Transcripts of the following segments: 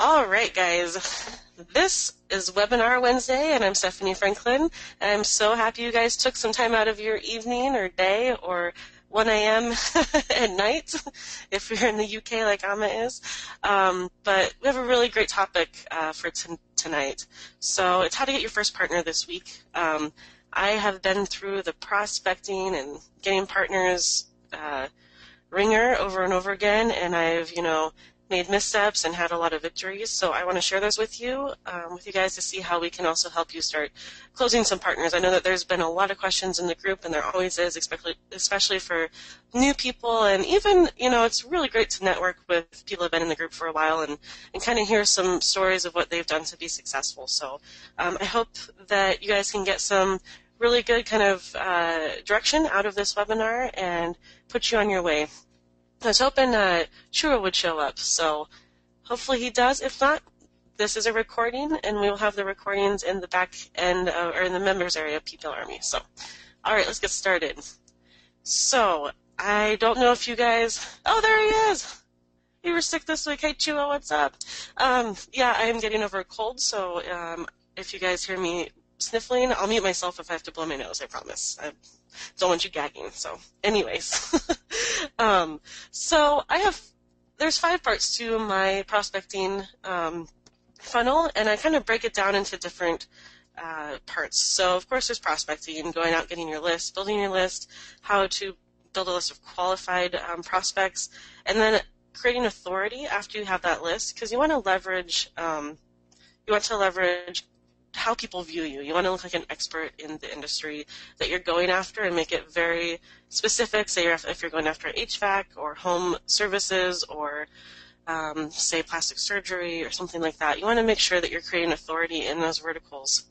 All right, guys. This is Webinar Wednesday, and I'm Stephanie Franklin. And I'm so happy you guys took some time out of your evening or day or 1 a.m. at night, if you're in the UK like Amma is. But we have a really great topic for tonight. So it's how to get your first partner this week. I have been through the prospecting and getting partners ringer over and over again, and I've, made missteps and had a lot of victories. So I want to share those with you guys to see how we can also help you start closing some partners. I know that there's been a lot of questions in the group, and there always is, especially for new people. And even, it's really great to network with people who have been in the group for a while and kind of hear some stories of what they've done to be successful. So I hope that you guys can get some really good kind of direction out of this webinar and put you on your way. I was hoping Churro would show up, so hopefully he does. If not, this is a recording, and we will have the recordings in the back end, or in the members area of PPL Army. So, all right, let's get started. So, I don't know if you guys... Oh, there he is! You were sick this week. Hey, Churro, what's up? Yeah, I am getting over a cold, so if you guys hear me sniffling, I'll mute myself if I have to blow my nose, I promise. I don't want you gagging. So anyways, so there's 5 parts to my prospecting funnel, and I kind of break it down into different parts. So of course there's prospecting, going out, getting your list, building your list, how to build a list of qualified prospects, and then creating authority after you have that list, because you want to leverage how people view you. You want to look like an expert in the industry that you're going after and make it very specific. Say if you're going after HVAC or home services or, say, plastic surgery or something like that. You want to make sure that you're creating authority in those verticals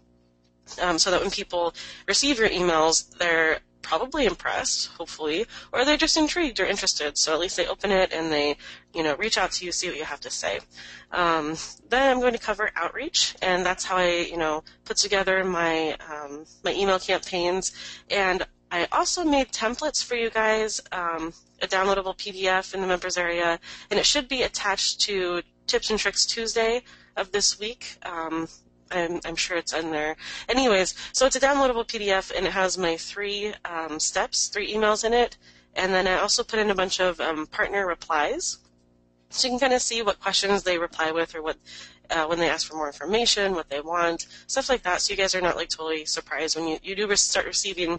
so that when people receive your emails, they're probably impressed, hopefully, or they're just intrigued or interested. So at least they open it and they, reach out to you, see what you have to say. Then I'm going to cover outreach, and that's how I, put together my my email campaigns. And I also made templates for you guys, a downloadable PDF in the members area, and it should be attached to Tips and Tricks Tuesday of this week. I'm sure it's in there. Anyways, so it's a downloadable PDF, and it has my 3 steps, 3 emails in it, and then I also put in a bunch of partner replies, so you can kind of see what questions they reply with, or what when they ask for more information, what they want, stuff like that, so you guys are not totally surprised when you do start receiving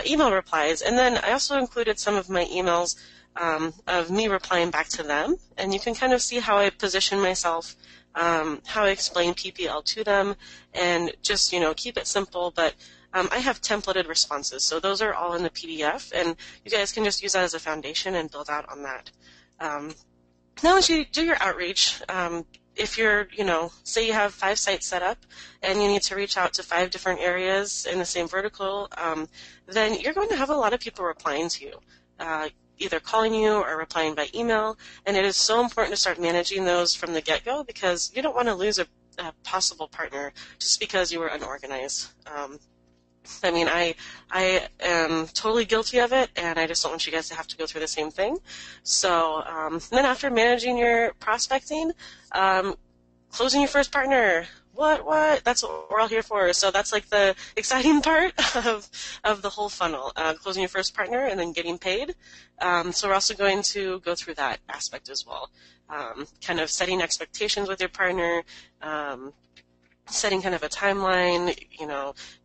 email replies. And then I also included some of my emails of me replying back to them, and you can kind of see how I position myself, how I explain PPL to them, and just, keep it simple. But I have templated responses, so those are all in the PDF, and you guys can just use that as a foundation and build out on that. Now, once you do your outreach, if you're, say you have 5 sites set up and you need to reach out to 5 different areas in the same vertical, then you're going to have a lot of people replying to you, either calling you or replying by email, and it is so important to start managing those from the get-go, because you don't want to lose a possible partner just because you were unorganized. I am totally guilty of it, and I just don't want you guys to have to go through the same thing. So then after managing your prospecting, closing your first partner. What? That's what we're all here for. So that's the exciting part of the whole funnel, closing your first partner and then getting paid. So we're also going to go through that aspect as well, kind of setting expectations with your partner, setting kind of a timeline,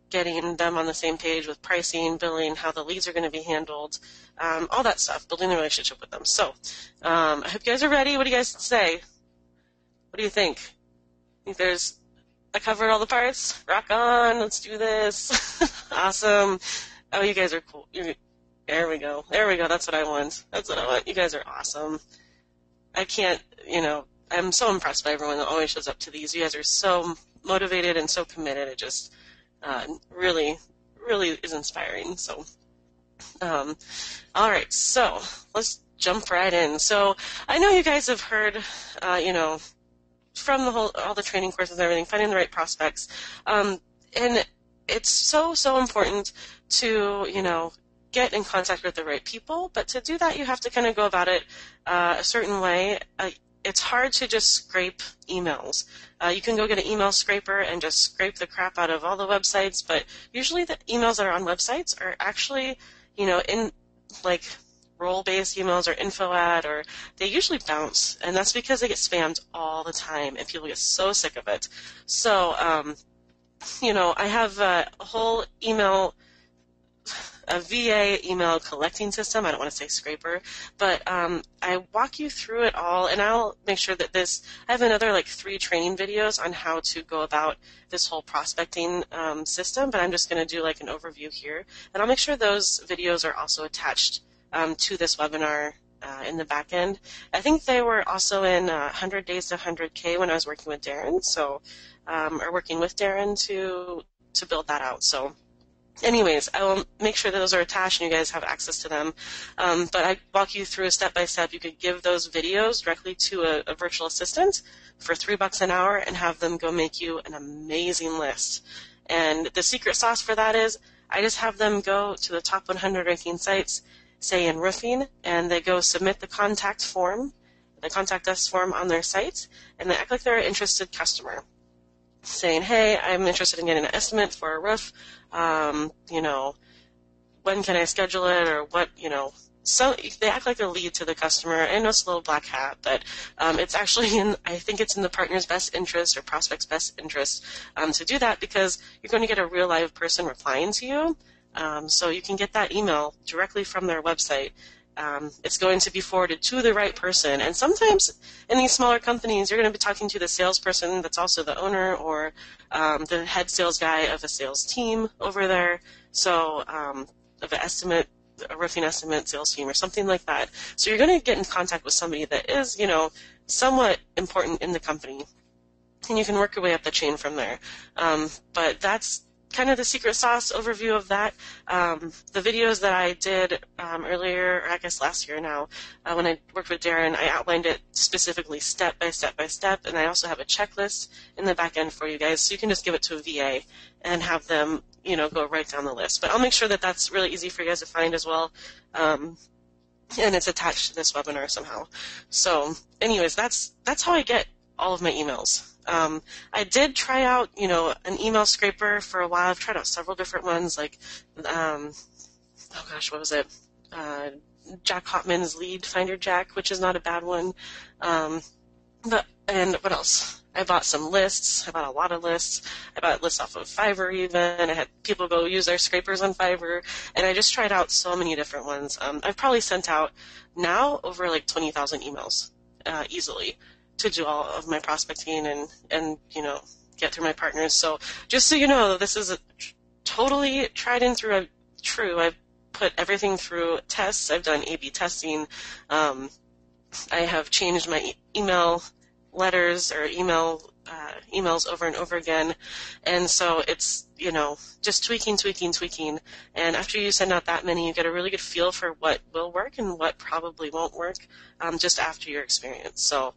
getting them on the same page with pricing, billing, how the leads are going to be handled, all that stuff, building the relationship with them. So I hope you guys are ready. What do you guys say? What do you think? I covered all the parts? Rock on, let's do this. Awesome. Oh, you guys are cool. There we go. That's what I want. You guys are awesome. I can't, I'm so impressed by everyone that always shows up to these. You guys are so motivated and so committed. It just really, really is inspiring. So, all right, so let's jump right in. So I know you guys have heard, from all the training courses and everything, finding the right prospects, and it's so important to, get in contact with the right people, but to do that you have to kind of go about it a certain way. it's hard to just scrape emails. You can go get an email scraper and just scrape the crap out of all the websites, but usually the emails that are on websites are actually, in like role-based emails or info ad, or they usually bounce, and that's because they get spammed all the time, and people get so sick of it. So, I have a whole a VA email collecting system. I don't want to say scraper, but I walk you through it all, and I'll make sure that I have another 3 training videos on how to go about this whole prospecting system, but I'm just going to do an overview here, and I'll make sure those videos are also attached to this webinar in the back end. I think they were also in 100 Days to 100K when I was working with Darren, or working with Darren to build that out. So anyways, I will make sure that those are attached and you guys have access to them. But I walk you through a step-by-step. You could give those videos directly to a virtual assistant for $3 an hour and have them go make you an amazing list. And the secret sauce for that is I just have them go to the top 100 ranking sites, say in roofing, and they go submit the contact us form on their site, and they act like they're an interested customer, saying, hey, I'm interested in getting an estimate for a roof. When can I schedule it, or what, So they act like a lead to the customer. I know it's a little black hat, but it's actually I think it's in the partner's best interest or prospect's best interest to do that, because you're going to get a real live person replying to you. So you can get that email directly from their website. It's going to be forwarded to the right person. And sometimes in these smaller companies, you're going to be talking to the salesperson that's also the owner, or the head sales guy of a sales team over there. So of a roofing estimate sales team or something like that. So you're going to get in contact with somebody that is, somewhat important in the company. And you can work your way up the chain from there. But that's kind of the secret sauce overview of that. The videos that I did earlier, or I guess last year now, when I worked with Darren, I outlined it specifically step by step by step, and I also have a checklist in the back end for you guys, so you can just give it to a VA and have them, go right down the list. But I'll make sure that that's really easy for you guys to find as well, and it's attached to this webinar somehow. So anyways, that's how I get all of my emails. I did try out, an email scraper for a while. I've tried out several different ones, what was it? Jack Hotman's Lead Finder Jack, which is not a bad one. And what else? I bought some lists. I bought a lot of lists. I bought lists off of Fiverr even. I had people go use their scrapers on Fiverr, and I just tried out so many different ones. I've probably sent out now over 20,000 emails easily to do all of my prospecting and get through my partners. So just so you know, this is totally tried and true. I've put everything through tests. I've done A/B testing. I have changed my email letters or emails over and over again. And so it's, just tweaking. And after you send out that many, you get a really good feel for what will work and what probably won't work just after your experience. So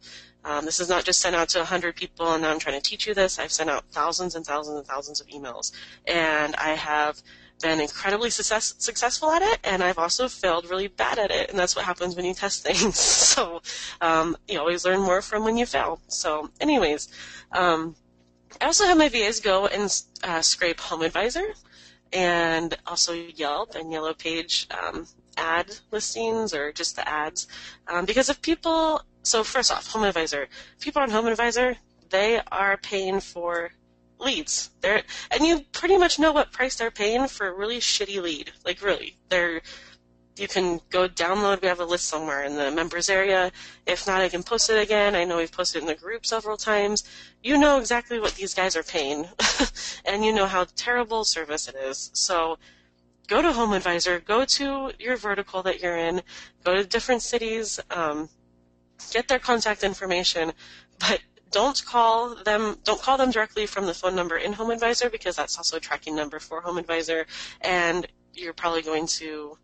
this is not just sent out to 100 people and now I'm trying to teach you this. I've sent out thousands and thousands and thousands of emails. And I have been incredibly successful at it, and I've also failed really bad at it, and that's what happens when you test things. So you always learn more from when you fail. So anyways, I also have my VAs go and scrape HomeAdvisor and also Yelp and Yellow Page ad listings, or just the ads. Because if people, so first off, HomeAdvisor, people on HomeAdvisor, they are paying for leads. And you pretty much know what price they're paying for a really shitty lead. Really. You can go download, we have a list somewhere in the members area. If not, I can post it again. I know we've posted it in the group several times. You know exactly what these guys are paying, and you know how terrible service it is. So go to HomeAdvisor, go to your vertical that you're in, go to different cities, get their contact information, but don't call them directly from the phone number in HomeAdvisor, because that's also a tracking number for HomeAdvisor, and you're probably going to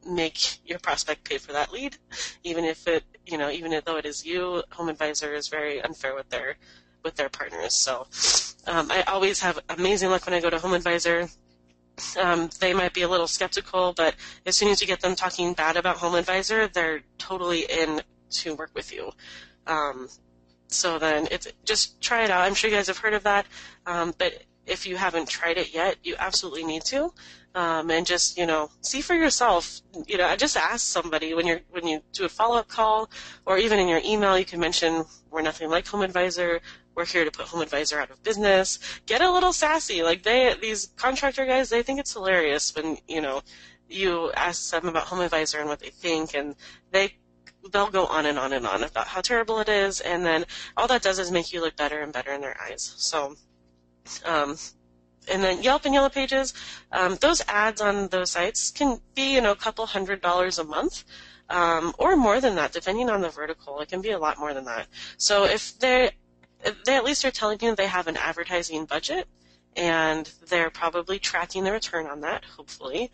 make your prospect pay for that lead, even though it is you. HomeAdvisor is very unfair with their partners. So I always have amazing luck when I go to HomeAdvisor. They might be a little skeptical, but as soon as you get them talking bad about HomeAdvisor, they're totally in to work with you. So then just try it out. I'm sure you guys have heard of that, but if you haven't tried it yet, you absolutely need to. And just, see for yourself. Just ask somebody when you do a follow-up call, or even in your email, you can mention, we're nothing like HomeAdvisor. We're here to put HomeAdvisor out of business. Get a little sassy. Like these contractor guys, they think it's hilarious when, you ask them about HomeAdvisor and what they think, and they'll go on and on and on about how terrible it is, and then all that does is make you look better and better in their eyes. So, and then Yelp and Yellow Pages, those ads on those sites can be, a couple $100s a month, or more than that, depending on the vertical. It can be a lot more than that. So if they at least are telling you they have an advertising budget, and they're probably tracking the return on that, hopefully.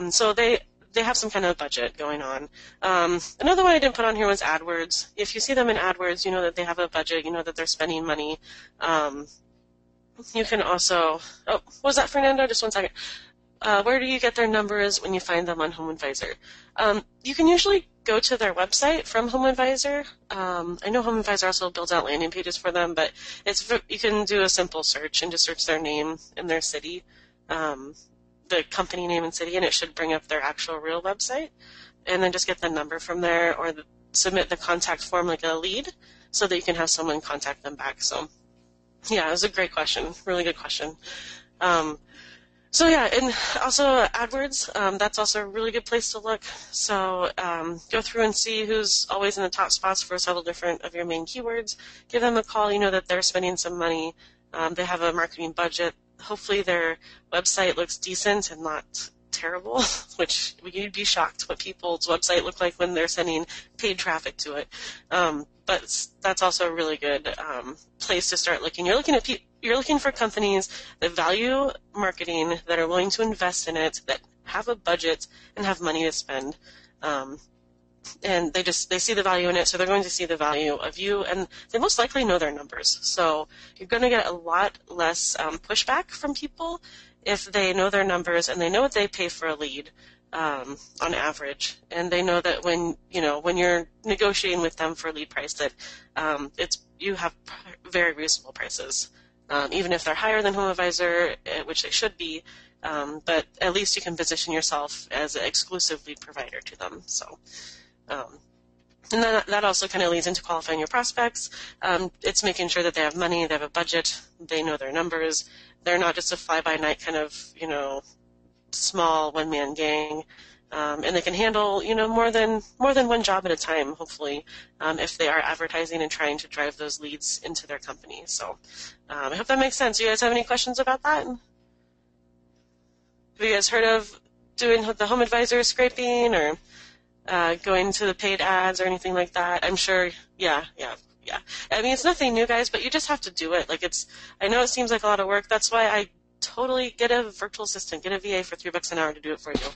So they have some kind of budget going on. Another one I didn't put on here was AdWords. If you see them in AdWords, you know that they have a budget, you know that they're spending money. You can also, what was that, Fernando? Just one second. Where do you get their numbers when you find them on HomeAdvisor? You can usually go to their website from HomeAdvisor. I know HomeAdvisor also builds out landing pages for them, but you can do a simple search and just search their name and their city, the company name and city, and it should bring up their actual real website. And then just get the number from there, or submit the contact form like a lead, so that you can have someone contact them back. So, yeah, it was a great question. Really good question. So yeah, and also AdWords, that's also a really good place to look. So go through and see who's always in the top spots for several different of your main keywords. Give them a call. You know that they're spending some money. They have a marketing budget. Hopefully their website looks decent and not terrible, which you'd be shocked what people's website look like when they're sending paid traffic to it. But that's also a really good place to start looking. You're looking for companies that value marketing, that are willing to invest in it, that have a budget and have money to spend. And they see the value in it, so they're going to see the value of you, and they most likely know their numbers. So you're going to get a lot less pushback from people if they know their numbers and they know what they pay for a lead on average, and they know that when you're negotiating with them for a lead price, that you have very reasonable prices, even if they're higher than HomeAdvisor, which they should be. But at least you can position yourself as an exclusive lead provider to them. So. And that also kind of leads into qualifying your prospects. It's making sure that they have money, they have a budget, they know their numbers. They're not just a fly-by-night kind of, small one-man gang, and they can handle, more than one job at a time, hopefully, if they are advertising and trying to drive those leads into their company. So I hope that makes sense. You guys have any questions about that? Have you guys heard of doing the HomeAdvisor scraping or going to the paid ads or anything like that? I'm sure, yeah. I mean, it's nothing new, guys, but you just have to do it. I know it seems like a lot of work. That's why I totally get a virtual assistant, get a VA for $3 an hour to do it for you.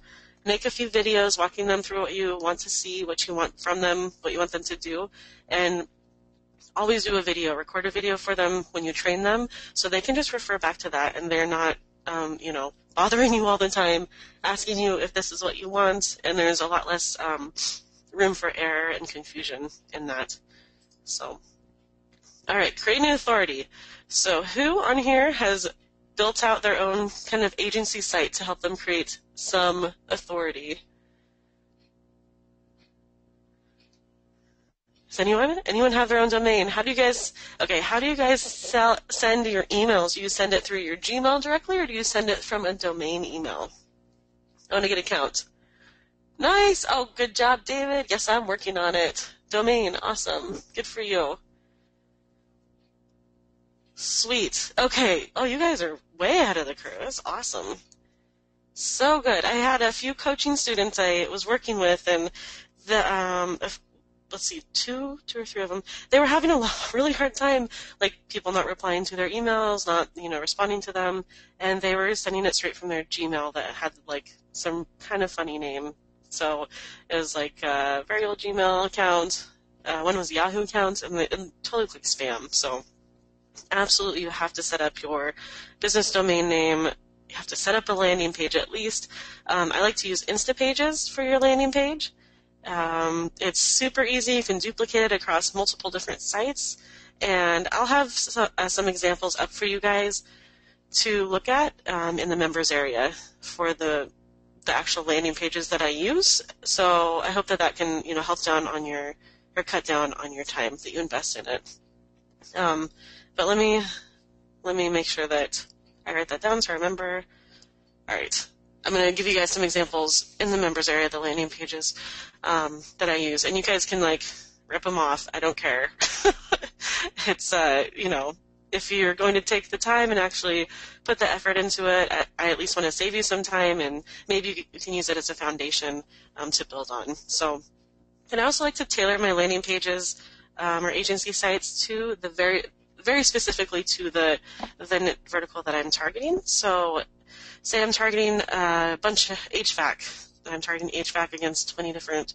Make a few videos walking them through what you want to see, what you want from them, what you want them to do, and always do a video, record a video for them when you train them, so they can just refer back to that, and they're not, bothering you all the time, asking you if this is what you want, and there's a lot less room for error and confusion in that. So, all right, creating an authority. So who on here has built out their own kind of agency site to help them create some authority? Does anyone have their own domain? How do you guys send your emails? Do you send it through your Gmail directly, or do you send it from a domain email? I want to get a count. Nice. Oh, good job, David. Yes, I'm working on it. Domain. Awesome. Good for you. Sweet. Okay. Oh, you guys are way ahead of the curve. That's awesome. So good. I had a few coaching students I was working with, and let's see, two or three of them, they were having a really hard time, people not replying to their emails, not, responding to them, and they were sending it straight from their Gmail that had, some kind of funny name. So it was, a very old Gmail account. One was a Yahoo account, and it totally looked like spam. So absolutely you have to set up your business domain name. You have to set up a landing page at least. I like to use Instapages for your landing page. It's super easy. You can duplicate it across multiple different sites. And I'll have some examples up for you guys to look at in the members area for the actual landing pages that I use. So I hope that can help down on your or cut down on your time that you invest in it. But let me make sure that I write that down so I remember. All right. I'm going to give you guys some examples in the members area, the landing pages that I use, and you guys can rip them off. I don't care. It's if you're going to take the time and actually put the effort into it, I at least want to save you some time, and maybe you can use it as a foundation to build on. So, and I also like to tailor my landing pages or agency sites to the very specifically to the vertical that I'm targeting. So, say I'm targeting a bunch of HVAC. I'm targeting HVAC against 20 different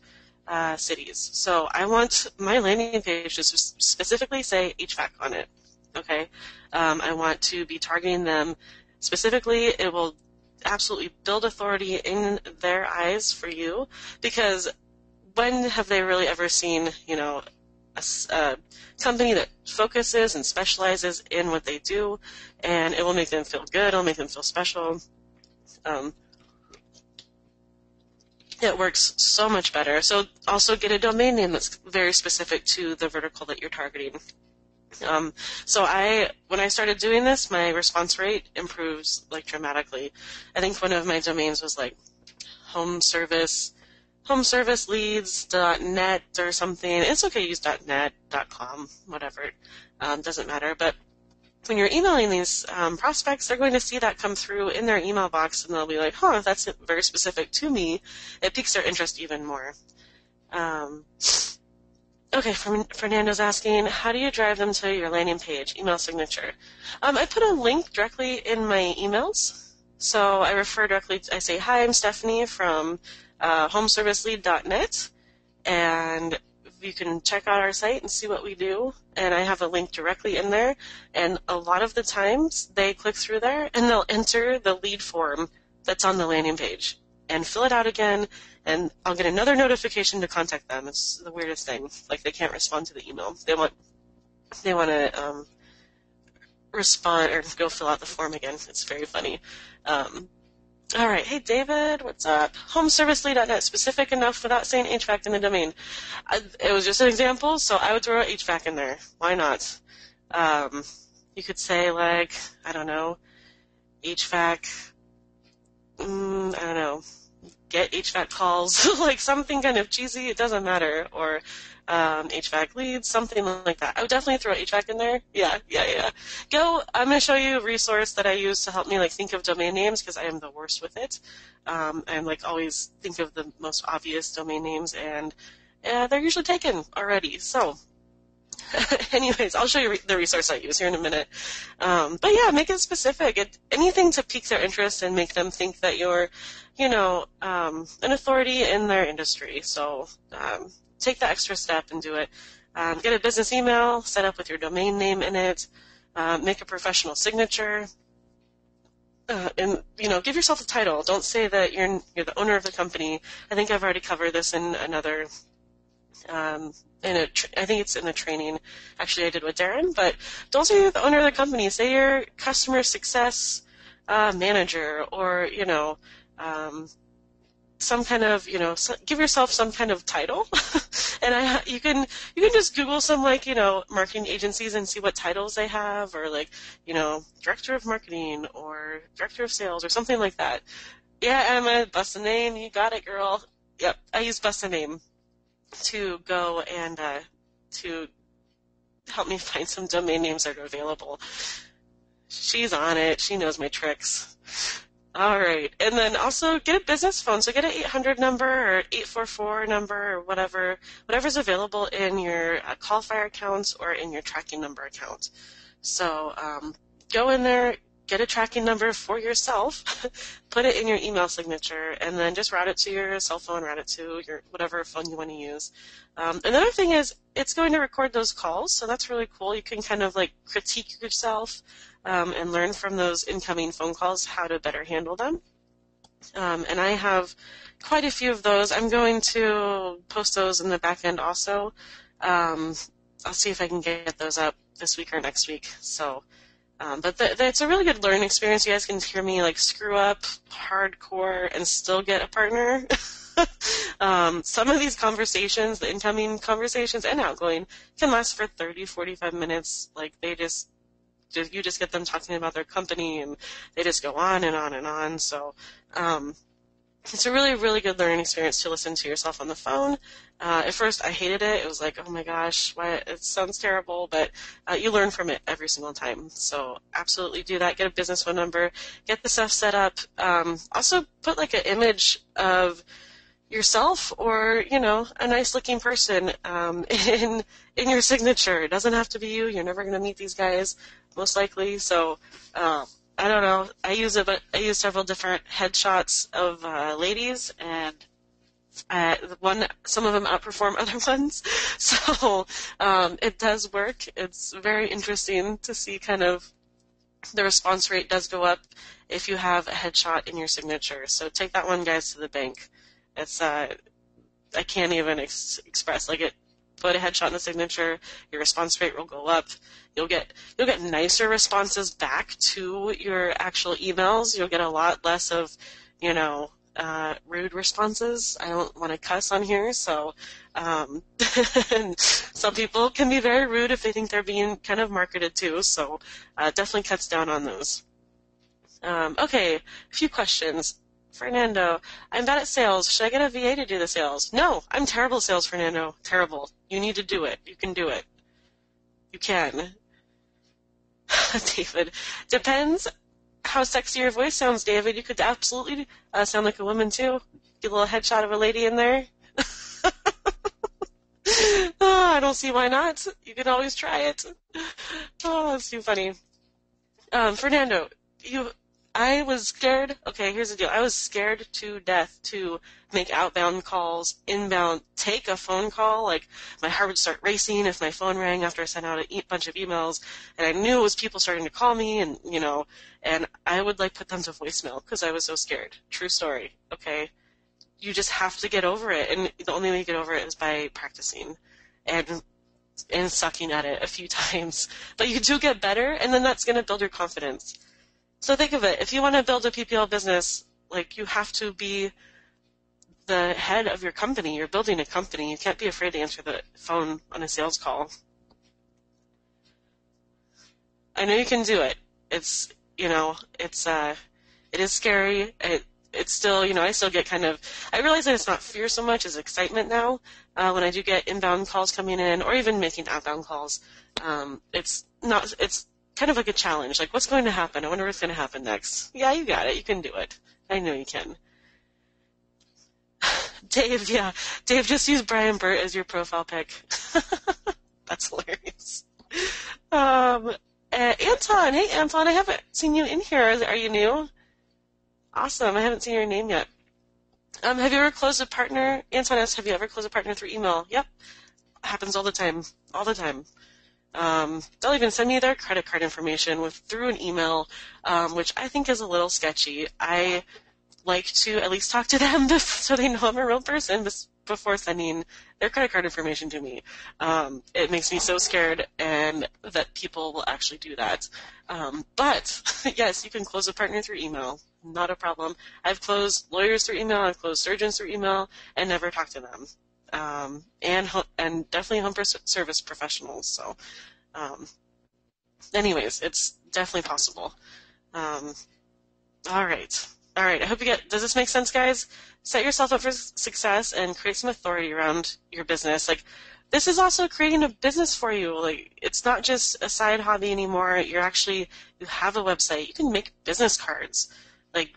cities. So I want my landing page to specifically say HVAC on it. Okay, I want to be targeting them specifically. It will absolutely build authority in their eyes for you, because when have they really ever seen, a company that focuses and specializes in what they do, and it will make them feel good, it'll make them feel special. It works so much better. So also get a domain name that's very specific to the vertical that you're targeting. So when I started doing this, my response rate improves dramatically. I think one of my domains was homeserviceleads.net or something. It's okay to use .net, .com, whatever. Doesn't matter. But when you're emailing these prospects, they're going to see that come through in their email box, and they'll be like, huh, that's very specific to me. It piques their interest even more. Okay, Fernando's asking, how do you drive them to your landing page, email signature? I put a link directly in my emails. So I refer directly, I say, hi, I'm Stephanie from homeservicelead.net, and you can check out our site and see what we do. And I have a link directly in there. And a lot of the times they click through there and they'll enter the lead form that's on the landing page and fill it out again. And I'll get another notification to contact them. It's the weirdest thing. They can't respond to the email. They want to respond or go fill out the form again. It's very funny. All right. Hey, David, what's up? Homeservicelead.net, specific enough without saying HVAC in the domain. It was just an example, so I would throw HVAC in there. Why not? You could say, I don't know, HVAC, I don't know, get HVAC calls, something kind of cheesy, it doesn't matter, or HVAC leads, something like that. I would definitely throw HVAC in there. Yeah. I'm going to show you a resource that I use to help me think of domain names, because I am the worst with it. And always think of the most obvious domain names, and they're usually taken already. So anyways, I'll show you the resource I use here in a minute. But yeah, make it specific. Anything to pique their interest and make them think that you're, an authority in their industry. So take the extra step and do it. Get a business email, set up with your domain name in it, make a professional signature, and give yourself a title. Don't say that you're the owner of the company. I think I've already covered this in another. I think it's in a training actually I did with Darren. But don't say you're the owner of the company. Say you're customer success manager, or some kind of, give yourself some kind of title. And you can just Google some marketing agencies and see what titles they have, or director of marketing or director of sales or something like that. Yeah, Emma, bust a name. You got it, girl. Yep, I use bust a name to go and to help me find some domain names that are available. She's on it. She knows my tricks. All right. And then also get a business phone. So get an 800 number or 844 number or whatever's available in your Callfire account or in your tracking number account. So go in there, get a tracking number for yourself, put it in your email signature, and then just route it to your cell phone, route it to your whatever phone you want to use. Another thing is it's going to record those calls, so that's really cool. You can kind of critique yourself and learn from those incoming phone calls how to better handle them. And I have quite a few of those. I'm going to post those in the back end also. I'll see if I can get those up this week or next week. So, but it's a really good learning experience. You guys can hear me like screw up hardcore and still get a partner. Some of these conversations, the incoming conversations and outgoing, can last for 30, 45 minutes. Like you just get them talking about their company and they just go on and on and on. So, it's a really, really good learning experience to listen to yourself on the phone. At first, I hated it. It was like, oh my gosh, why, it sounds terrible, but you learn from it every single time. So absolutely do that. Get a business phone number. Get the stuff set up. Also, put like an image of yourself or, a nice-looking person in your signature. It doesn't have to be you. You're never going to meet these guys, most likely. So I don't know. I use several different headshots of ladies, and some of them outperform other ones. So it does work. It's very interesting to see kind of the response rate does go up if you have a headshot in your signature. So take that one, guys, to the bank. It's I can't even express like it. Put a headshot in the signature, your response rate will go up. You'll get nicer responses back to your actual emails. You'll get a lot less of, rude responses. I don't want to cuss on here, so some people can be very rude if they think they're being kind of marketed to. So definitely cuts down on those. Okay, a few questions. Fernando, I'm bad at sales. Should I get a VA to do the sales? No, I'm terrible at sales, Fernando. Terrible. You need to do it. You can do it. You can. David, depends how sexy your voice sounds, David. You could absolutely sound like a woman, too. Get a little headshot of a lady in there. Oh, I don't see why not. You can always try it. Oh, that's too funny. Fernando, I was scared. Okay, here's the deal. I was scared to death to make outbound calls, inbound, take a phone call. Like, my heart would start racing if my phone rang after I sent out a bunch of emails. And I knew it was people starting to call me, and, and I would, put them to voicemail because I was so scared. True story, okay? You just have to get over it. And the only way you get over it is by practicing and sucking at it a few times. But you do get better, and then that's going to build your confidence. So think of it. If you want to build a PPL business, you have to be the head of your company. You're building a company. You can't be afraid to answer the phone on a sales call. I know you can do it. It is scary. It's still, I still get I realize that it's not fear so much as excitement now when I do get inbound calls coming in or even making outbound calls. It's kind of like a challenge. What's going to happen? I wonder what's going to happen next. Yeah, you got it. You can do it. I know you can. Dave, yeah. Dave, just use Brian Burt as your profile pic. That's hilarious. Anton. Hey, Anton. I haven't seen you in here. Are you new? Awesome. I haven't seen your name yet. Have you ever closed a partner? Anton asks, have you ever closed a partner through email? Yep. Happens all the time. All the time. They'll even send me their credit card information through an email, which I think is a little sketchy. I like to at least talk to them so they know I'm a real person before sending their credit card information to me. It makes me so scared and that people will actually do that. But, yes, you can close a partner through email. Not a problem. I've closed lawyers through email. I've closed surgeons through email and never talked to them. And definitely home service professionals. So, anyways, it's definitely possible. All right. I hope does this make sense, guys? Set yourself up for success and create some authority around your business. This is also creating a business for you. It's not just a side hobby anymore. You have a website. You can make business cards.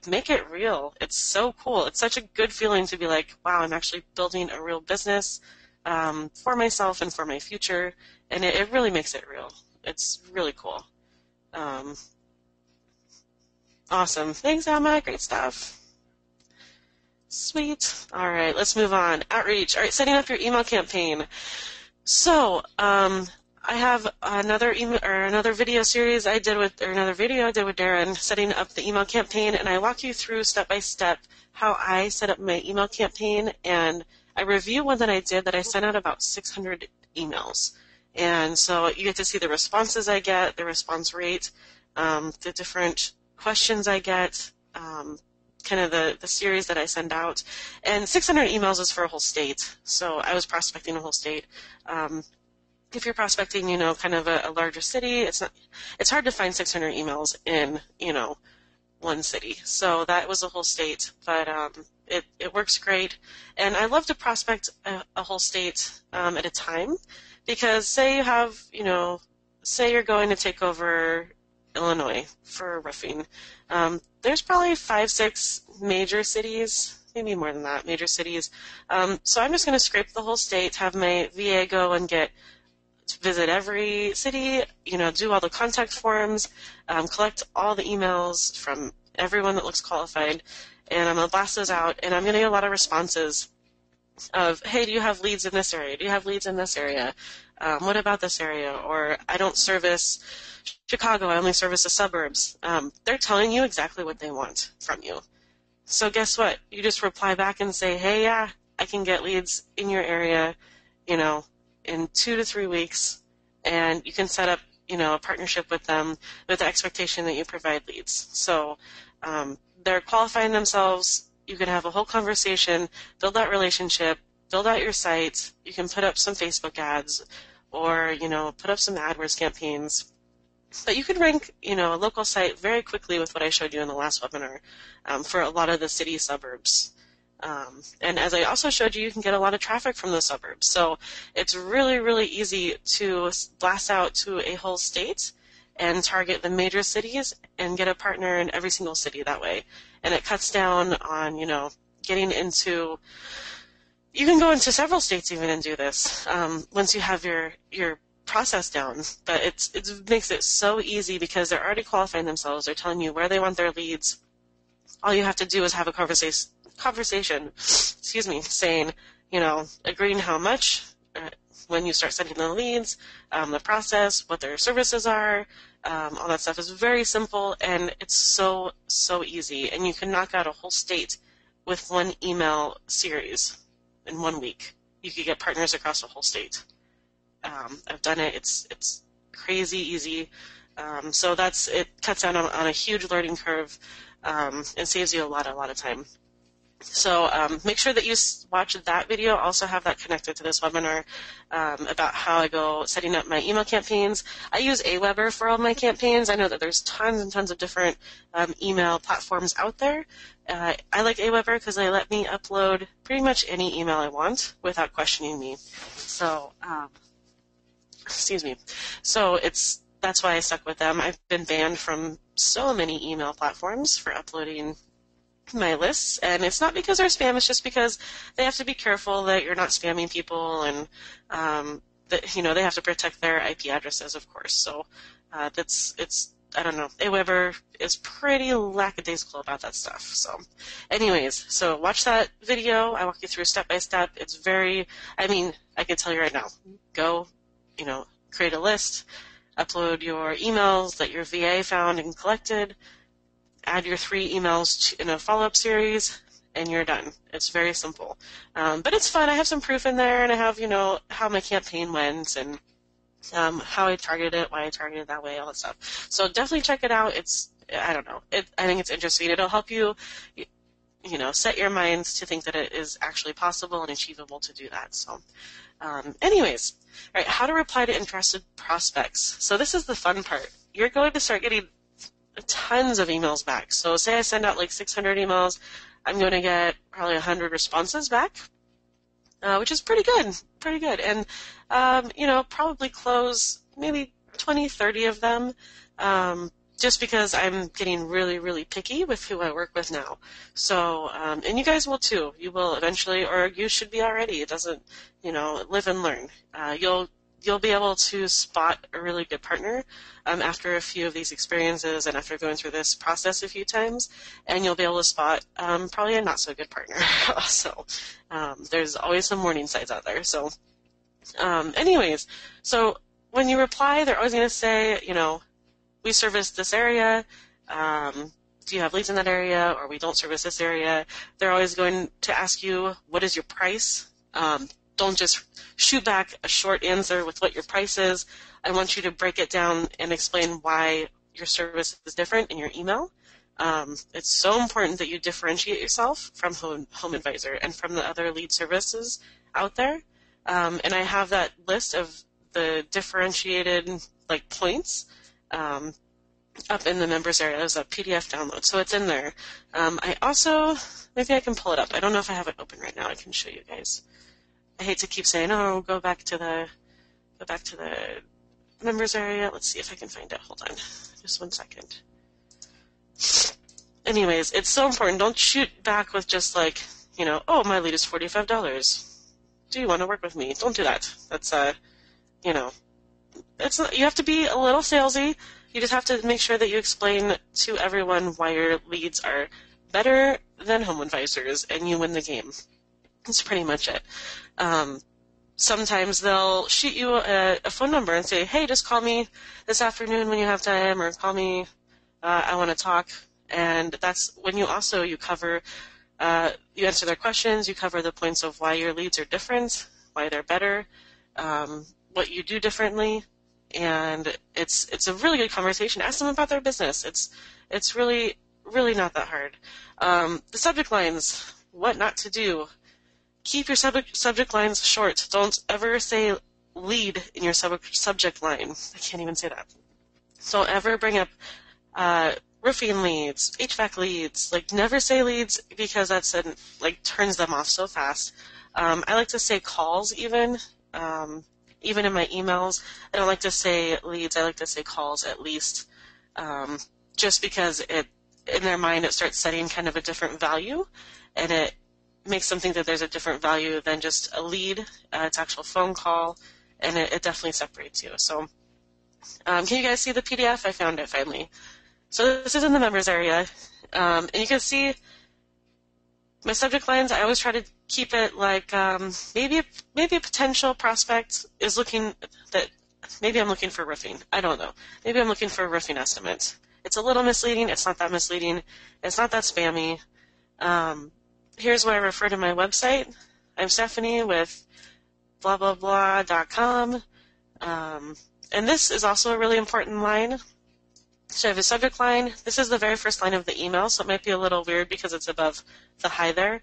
Make it real. It's so cool. It's such a good feeling to be like, wow, I'm actually building a real business for myself and for my future, and it really makes it real. It's really cool. Awesome. Thanks, Emma. Great stuff. Sweet. All right, let's move on. Outreach. All right, setting up your email campaign. So, I have another email or another video series I did with, or another video I did with Darren setting up the email campaign, and I walk you through step by step how I set up my email campaign, and I review one that I did that I sent out about 600 emails. And so you get to see the responses I get, the response rate, the different questions I get, kind of the series that I send out. And 600 emails is for a whole state, so I was prospecting a whole state. If you're prospecting, kind of a larger city, it's hard to find 600 emails in, one city. So that was a whole state, but it works great. And I love to prospect a whole state at a time, because say you have, say you're going to take over Illinois for roofing. There's probably 5, 6 major cities, maybe more than that, major cities. So I'm just going to scrape the whole state, have my VA go and visit every city, do all the contact forms, collect all the emails from everyone that looks qualified, and I'm going to blast those out, and I'm going to get a lot of responses of, hey, do you have leads in this area? Do you have leads in this area? What about this area? Or I don't service Chicago, I only service the suburbs. They're telling you exactly what they want from you. So guess what? You just reply back and say, hey, yeah, I can get leads in your area, in 2 to 3 weeks, and you can set up, a partnership with them with the expectation that you provide leads. So they're qualifying themselves. You can have a whole conversation, build that relationship, build out your site. You can put up some Facebook ads or, put up some AdWords campaigns. But you could rank, a local site very quickly with what I showed you in the last webinar for a lot of the city suburbs. And as I also showed you, you can get a lot of traffic from the suburbs. So it's really, really easy to blast out to a whole state and target the major cities and get a partner in every single city that way. And it cuts down on, getting into, you can go into several states even and do this once you have your process down. But it makes it so easy because they're already qualifying themselves. They're telling you where they want their leads. All you have to do is have a conversation, saying, agreeing how much, when you start sending the leads, the process, what their services are, all that stuff is very simple, and it's so, so easy. And you can knock out a whole state with one email series in 1 week. You could get partners across a whole state. I've done it. It's crazy easy. So it cuts down on a huge learning curve and saves you a lot of time. So make sure that you watch that video. I also have that connected to this webinar about how I go setting up my email campaigns. I use Aweber for all my campaigns. I know that there's tons and tons of different email platforms out there. I like Aweber because they let me upload pretty much any email I want without questioning me. So, So that's why I stuck with them. I've been banned from so many email platforms for uploading my lists, and it's not because they're spam, it's just because they have to be careful that you're not spamming people, and that they have to protect their IP addresses, of course. So I don't know, Aweber is pretty lackadaisical about that stuff. So anyways, so watch that video. I walk you through step by step. It's very, I can tell you right now, go, create a list, upload your emails that your VA found and collected, add your 3 emails in a follow-up series, and you're done. It's very simple. But it's fun. I have some proof in there, and I have, how my campaign went, and how I targeted it, why I targeted it that way, all that stuff. So definitely check it out. I think it's interesting. It'll help you, set your minds to think that it is actually possible and achievable to do that. So anyways, all right, how to reply to interested prospects. So this is the fun part. You're going to start getting tons of emails back. So say I send out like 600 emails, I'm going to get probably 100 responses back, which is pretty good. And, probably close maybe 20, 30 of them, just because I'm getting really, really picky with who I work with now. So, and you guys will too. You will eventually, or you should be already. It doesn't, live and learn. You'll be able to spot a really good partner after a few of these experiences and after going through this process a few times, and you'll be able to spot probably a not-so-good partner. So there's always some warning signs out there. So anyways, so when you reply, they're always going to say, we service this area. Do you have leads in that area? Or we don't service this area. They're always going to ask you, what is your price? Don't just shoot back a short answer with what your price is. I want you to break it down and explain why your service is different in your email. It's so important that you differentiate yourself from Home Advisor and from the other lead services out there. And I have that list of the differentiated points up in the members area. There's a PDF download, so it's in there. I also, maybe I can pull it up. I don't know if I have it open right now. I can show you guys. I hate to keep saying, oh, go back to the members area. Let's see if I can find it. Hold on, just 1 second. Anyways, it's so important. Don't shoot back with just oh, my lead is $45. Do you want to work with me? Don't do that. That's you have to be a little salesy. You just have to make sure that you explain to everyone why your leads are better than Home Advisors, and you win the game. That's pretty much it. Sometimes they'll shoot you a phone number and say, hey, just call me this afternoon when you have time, or call me, I want to talk. And that's when you cover, you answer their questions, you cover the points of why your leads are different, why they're better, what you do differently, and it's a really good conversation. Ask them about their business. It's really, really not that hard. The subject lines, what not to do. Keep your subject lines short. Don't ever say lead in your subject line. I can't even say that. Don't ever bring up roofing leads, HVAC leads. Never say leads, because that's turns them off so fast. I like to say calls even in my emails. I don't like to say leads. I like to say calls at least, just because in their mind it starts setting kind of a different value, and it makes them think that there's a different value than just a lead. It's actual phone call, and it definitely separates you. So can you guys see the PDF? I found it finally. So this is in the members area, and you can see my subject lines. I always try to keep it maybe a potential prospect is looking that maybe I'm looking for roofing. I don't know. Maybe I'm looking for a roofing estimate. It's a little misleading. It's not that misleading. It's not that spammy. Here's where I refer to my website. I'm Stephanie with blah blah blah.com, and this is also a really important line. So I have a subject line. This is the very first line of the email, so it might be a little weird because it's above the hi there.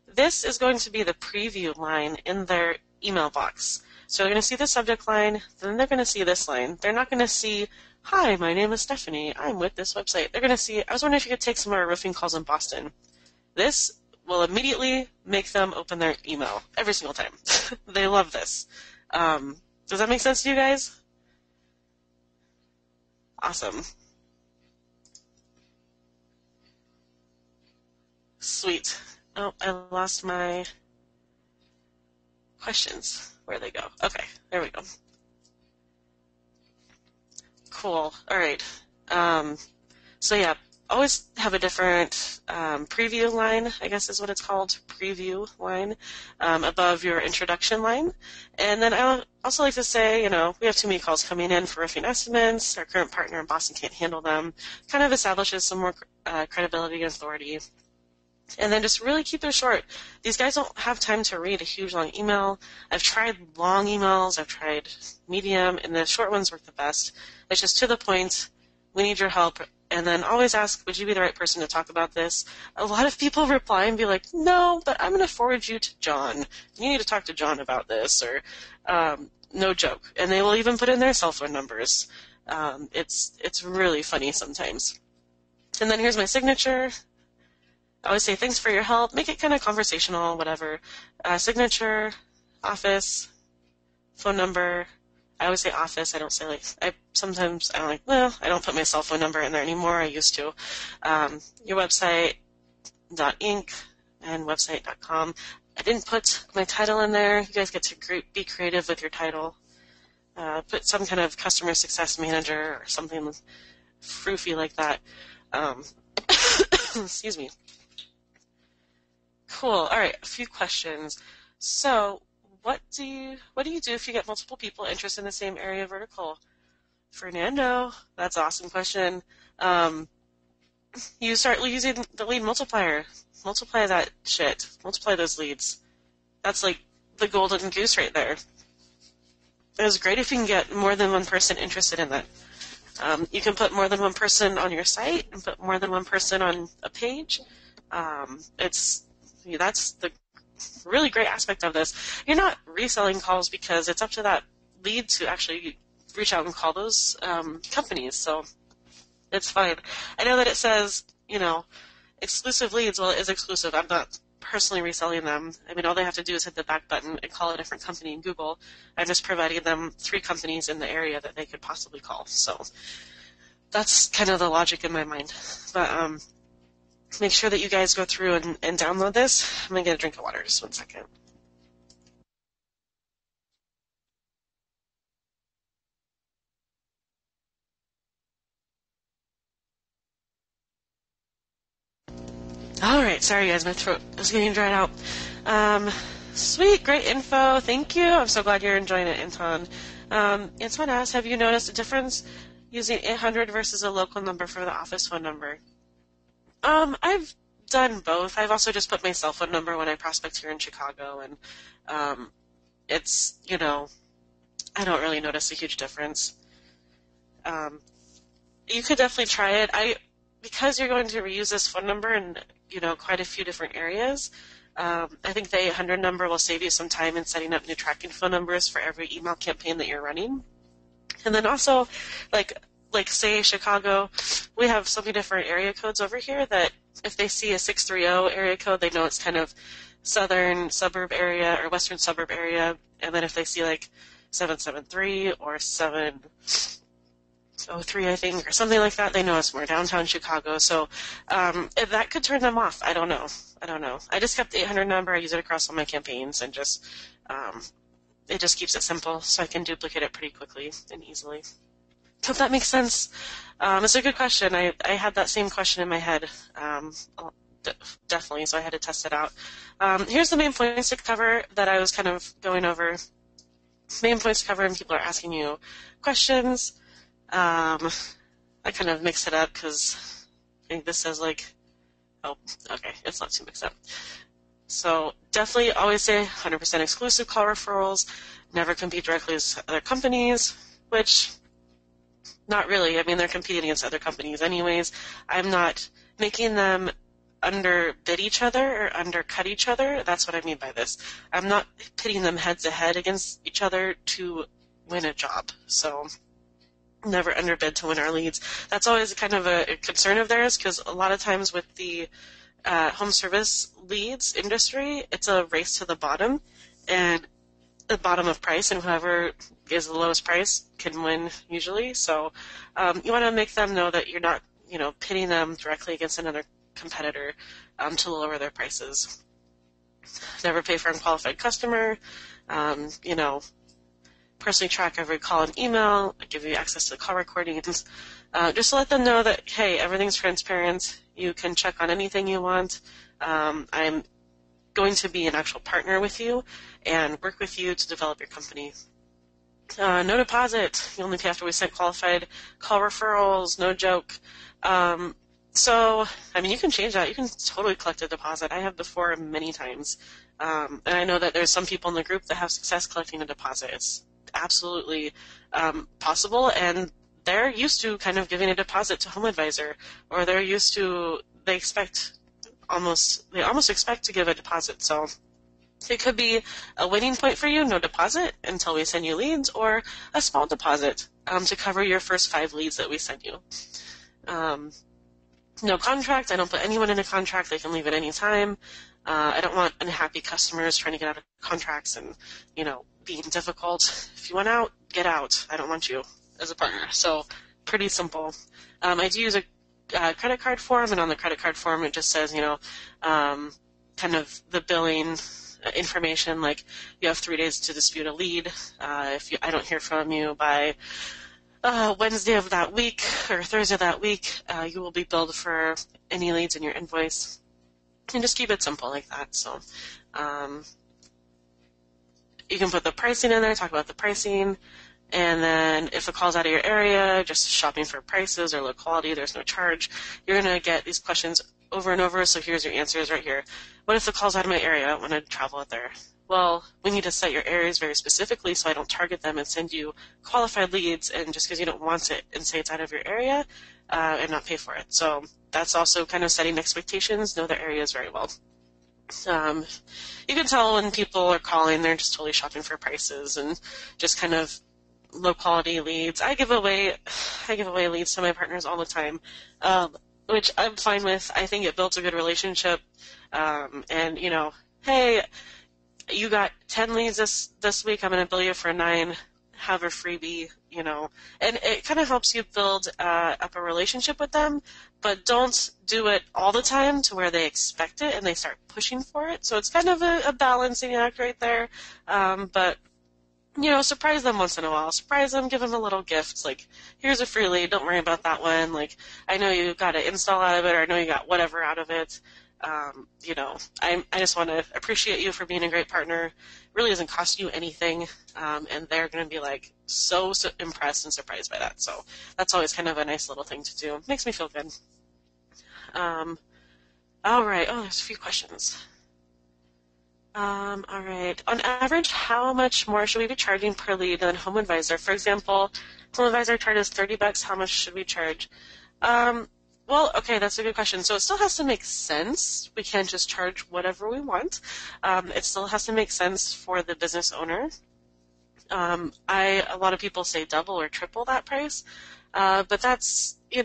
This is going to be the preview line in their email box. So they're going to see the subject line, then they're going to see this line. They're not going to see, hi, my name is Stephanie. I'm with this website. They're going to see, I was wondering if you could take some of our roofing calls in Boston. This will immediately make them open their email every single time. They love this. Does that make sense to you guys? Awesome. Sweet. Oh, I lost my questions. Where'd they go? Okay, there we go. Cool. All right. So yeah, always have a different preview line, I guess is what it's called, preview line, above your introduction line. And then I also like to say, we have too many calls coming in for roofing estimates. Our current partner in Boston can't handle them. Kind of establishes some more credibility and authority. And then just really keep it short. These guys don't have time to read a huge long email. I've tried long emails, I've tried medium, and the short ones work the best. It's just to the point, we need your help, and then always ask, would you be the right person to talk about this? A lot of people reply and be like, no, but I'm going to forward you to John. You need to talk to John about this, or no joke. And they will even put in their cell phone numbers. It's really funny sometimes. And then here's my signature. I always say thanks for your help. Make it kind of conversational, whatever. Signature, office, phone number. I always say office. I don't say I don't put my cell phone number in there anymore. I used to. Your website, .inc, and website.com. I didn't put my title in there. You guys get to be creative with your title. Put some kind of customer success manager or something froofy like that. Excuse me. Cool. All right, a few questions. So what do you do if you get multiple people interested in the same area vertical? Fernando, that's an awesome question. Um, you start using the lead multiplier. Multiply that shit. Multiply those leads. That's like the golden goose right there. It's great if you can get more than one person interested in that. You can put more than one person on your site and put more than one person on a page. That's the really great aspect of this. You're not reselling calls because it's up to that lead to actually reach out and call those companies. So it's fine. I know that it says, exclusive leads. Well, it is exclusive. I'm not personally reselling them. I mean, all they have to do is hit the back button and call a different company in Google. I'm just providing them 3 companies in the area that they could possibly call. So that's kind of the logic in my mind. But make sure that you guys go through and download this. I'm going to get a drink of water. Just one second. All right, sorry guys, my throat is getting dried out. Sweet, great info, thank you. I'm so glad you're enjoying it, Anton. Anton asks, have you noticed a difference using 800 versus a local number for the office phone number? I've done both. I've also just put my cell phone number when I prospect here in Chicago, and it's, I don't really notice a huge difference. You could definitely try it. Because you're going to reuse this phone number in quite a few different areas, I think the 800 number will save you some time in setting up new tracking phone numbers for every email campaign that you're running. And then also, like say Chicago, we have so many different area codes over here that if they see a 630 area code, they know it's kind of southern suburb area or western suburb area. And then if they see like 773 or 703, I think, or something like that, they know it's more downtown Chicago. So if that could turn them off. I don't know. I just kept the 800 number. I use it across all my campaigns, and just it just keeps it simple, so I can duplicate it pretty quickly and easily. Hope that makes sense. It's a good question. I had that same question in my head, definitely, so I had to test it out. Here's the main points to cover that I was kind of going over. Main points to cover, and people are asking you questions. I kind of mixed it up because I think this says it's not too mixed up. So definitely always say 100% exclusive call referrals, never compete directly with other companies, which not really. I mean, they're competing against other companies anyways. I'm not making them underbid each other or undercut each other. That's what I mean by this. I'm not pitting them head to head against each other to win a job. So never underbid to win our leads. That's always kind of a concern of theirs, because a lot of times with the home service leads industry, it's a race to the bottom, and the bottom of price, and whoever is the lowest price can win usually. So you want to make them know that you're not, pitting them directly against another competitor to lower their prices. Never pay for unqualified customer. Personally track every call and email, give you access to the call recordings, just to let them know that, hey, everything's transparent. You can check on anything you want. I'm going to be an actual partner with you and work with you to develop your company. No deposit. You only pay after we sent qualified call referrals. No joke. So, you can change that. You can totally collect a deposit. I have before many times. And I know that there's some people in the group that have success collecting a deposit. It's absolutely possible, and they're used to kind of giving a deposit to HomeAdvisor, or they almost expect to give a deposit. So it could be a winning point for you, no deposit until we send you leads, or a small deposit to cover your first 5 leads that we send you. No contract. I don't put anyone in a contract. They can leave at any time. I don't want unhappy customers trying to get out of contracts and, being difficult. If you want out, get out. I don't want you as a partner. So pretty simple. I do use a credit card form, and on the credit card form it just says, kind of the billing information, like you have 3 days to dispute a lead. If I don't hear from you by Wednesday of that week or Thursday of that week, you will be billed for any leads in your invoice. And just keep it simple like that. So, you can put the pricing in there, talk about the pricing, and then if a call's out of your area, just shopping for prices or low quality, there's no charge, you're going to get these questions over and over, so here's your answers right here. What if the call's out of my area? I want to travel out there. Well, we need to set your areas very specifically so I don't target them and send you qualified leads and just because you don't want it and say it's out of your area and not pay for it. So that's also kind of setting expectations, know their areas very well. You can tell when people are calling, they're just totally shopping for prices and just kind of low quality leads. I give away leads to my partners all the time, which I'm fine with. I think it builds a good relationship. And hey, you got 10 leads this week, I'm going to bill you for 9, have a freebie, and it kind of helps you build up a relationship with them, but don't do it all the time to where they expect it and they start pushing for it. So it's kind of a balancing act right there, but surprise them once in a while. Surprise them, give them a little gift, like, here's a free lead, don't worry about that one, like, I know you got an install out of it, or I know you got whatever out of it. I just want to appreciate you for being a great partner. It really doesn't cost you anything, and they're going to be like so impressed and surprised by that. So that's always kind of a nice little thing to do. Makes me feel good. All right. Oh, there's a few questions. All right. On average, how much more should we be charging per lead than Home Advisor? For example, Home Advisor charges $30. How much should we charge? Well, okay, that's a good question. So it still has to make sense. We can't just charge whatever we want. It still has to make sense for the business owner. A lot of people say double or triple that price, but that's, it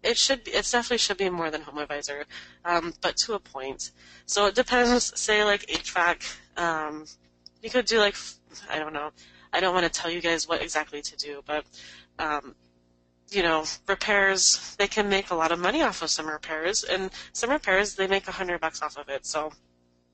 definitely should be more than Home Advisor, but to a point. So it depends, say like HVAC, you could do like, I don't know, I don't want to tell you guys what exactly to do, but repairs, they can make a lot of money off of some repairs, and some repairs, they make $100 off of it, so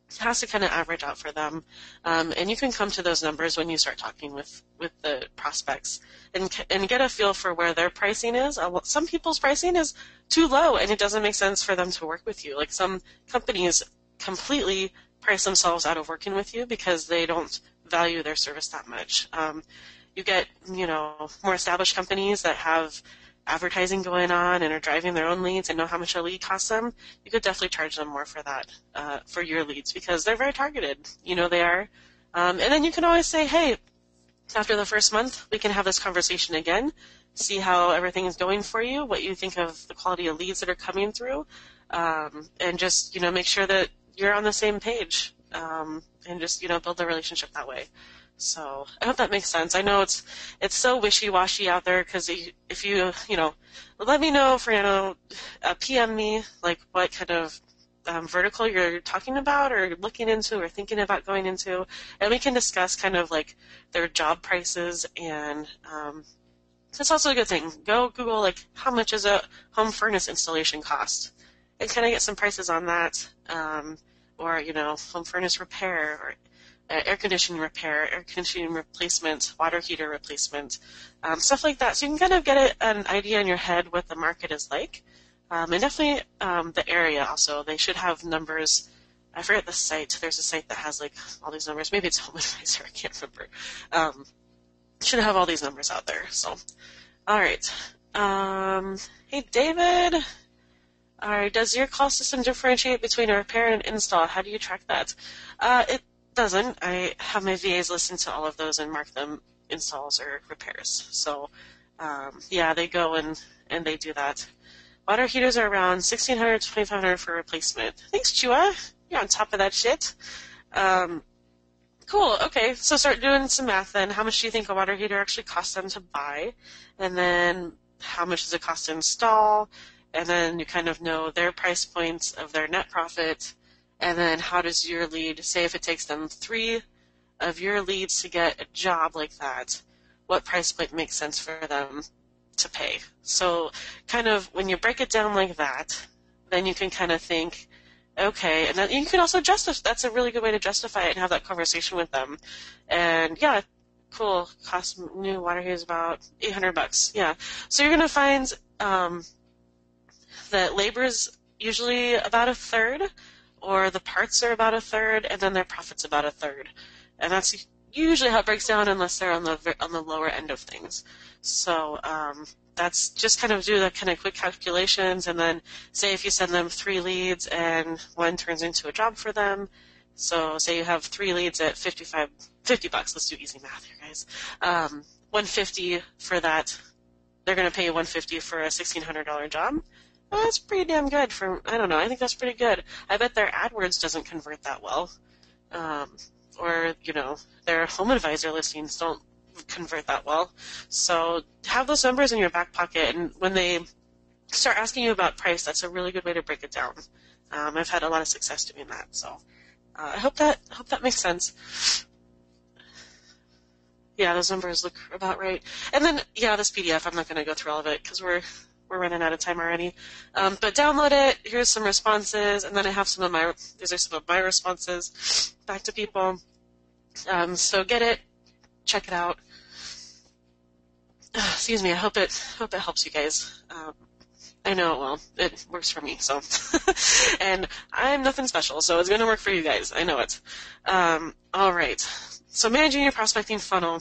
it has to kind of average out for them, and you can come to those numbers when you start talking with the prospects and get a feel for where their pricing is. Some people's pricing is too low, and it doesn't make sense for them to work with you. Like some companies completely price themselves out of working with you because they don't value their service that much. You get, more established companies that have advertising going on and are driving their own leads and know how much a lead costs them. You could definitely charge them more for that, for your leads, because they're very targeted. They are. And then you can always say, hey, after the first month, we can have this conversation again, see how everything is going for you, what you think of the quality of leads that are coming through, and just, make sure that you're on the same page, and just, build the relationship that way. So I hope that makes sense. I know it's so wishy-washy out there, because if you, let me know, Fernando, PM me, like what kind of vertical you're talking about or looking into or thinking about going into, and we can discuss kind of like their job prices, and that's also a good thing. Go Google like how much is a home furnace installation cost, and kind of get some prices on that, or home furnace repair, or air conditioning repair, air conditioning replacement, water heater replacement, stuff like that. So you can kind of get an idea in your head what the market is like. And definitely the area also. They should have numbers. I forget the site. There's a site that has like all these numbers. Maybe it's Home Advisor. I can't remember. Should have all these numbers out there. So, all right. Hey, David. All right. Does your call system differentiate between a repair and an install? How do you track that? It doesn't. I have my VAs listen to all of those and mark them installs or repairs. So, yeah, they go and they do that. Water heaters are around $1,600 to $2,500 for replacement. Thanks, Chua. You're on top of that shit. Cool. Okay, so start doing some math then. How much do you think a water heater actually costs them to buy? And then how much does it cost to install? And then you kind of know their price points of their net profit. And then how does your lead, say if it takes them 3 of your leads to get a job like that, what price point makes sense for them to pay? So kind of when you break it down like that, then you can kind of think, okay, and then you can also justify, that's a really good way to justify it and have that conversation with them. And yeah, cool, cost new water heater is about $800. Yeah, so you're going to find that labor's usually about a third, or the parts are about a third, and then their profit's about a third. and that's usually how it breaks down unless they're on the lower end of things. So that's just kind of do the kind of quick calculations, and then say if you send them 3 leads and one turns into a job for them. So say you have 3 leads at $50. Let's do easy math here, guys. $150 for that. They're going to pay you $150 for a $1,600 job. Well, that's pretty damn good for, I don't know, I think that's pretty good. I bet their AdWords doesn't convert that well. Or, their home advisor listings don't convert that well. So have those numbers in your back pocket, and when they start asking you about price, that's a really good way to break it down. I've had a lot of success doing that, so I hope that makes sense. Yeah, those numbers look about right. And then, this PDF, I'm not going to go through all of it because we're running out of time already. But download it. Here's some responses, and then I have these are some of my responses back to people. So get it, check it out. Excuse me. I hope it helps you guys. I know, well, it works for me, so. And I'm nothing special, so it's going to work for you guys. I know it. All right. So managing your prospecting funnel,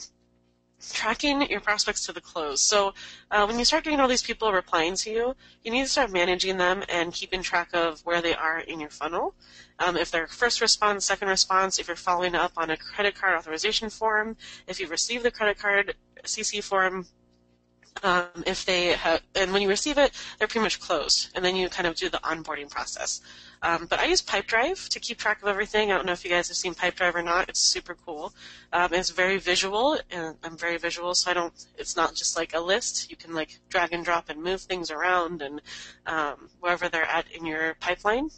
tracking your prospects to the close. So when you start getting all these people replying to you, you need to start managing them and keeping track of where they are in your funnel. If they're first response, second response, if you're following up on a credit card authorization form, if you've received the credit card CC form, and when you receive it, they're pretty much closed, and then you kind of do the onboarding process. But I use Pipedrive to keep track of everything. I don't know if you guys have seen Pipedrive or not. It's super cool. It's very visual, and I'm very visual, so it's not just like a list. You can like drag and drop and move things around and wherever they're at in your pipeline.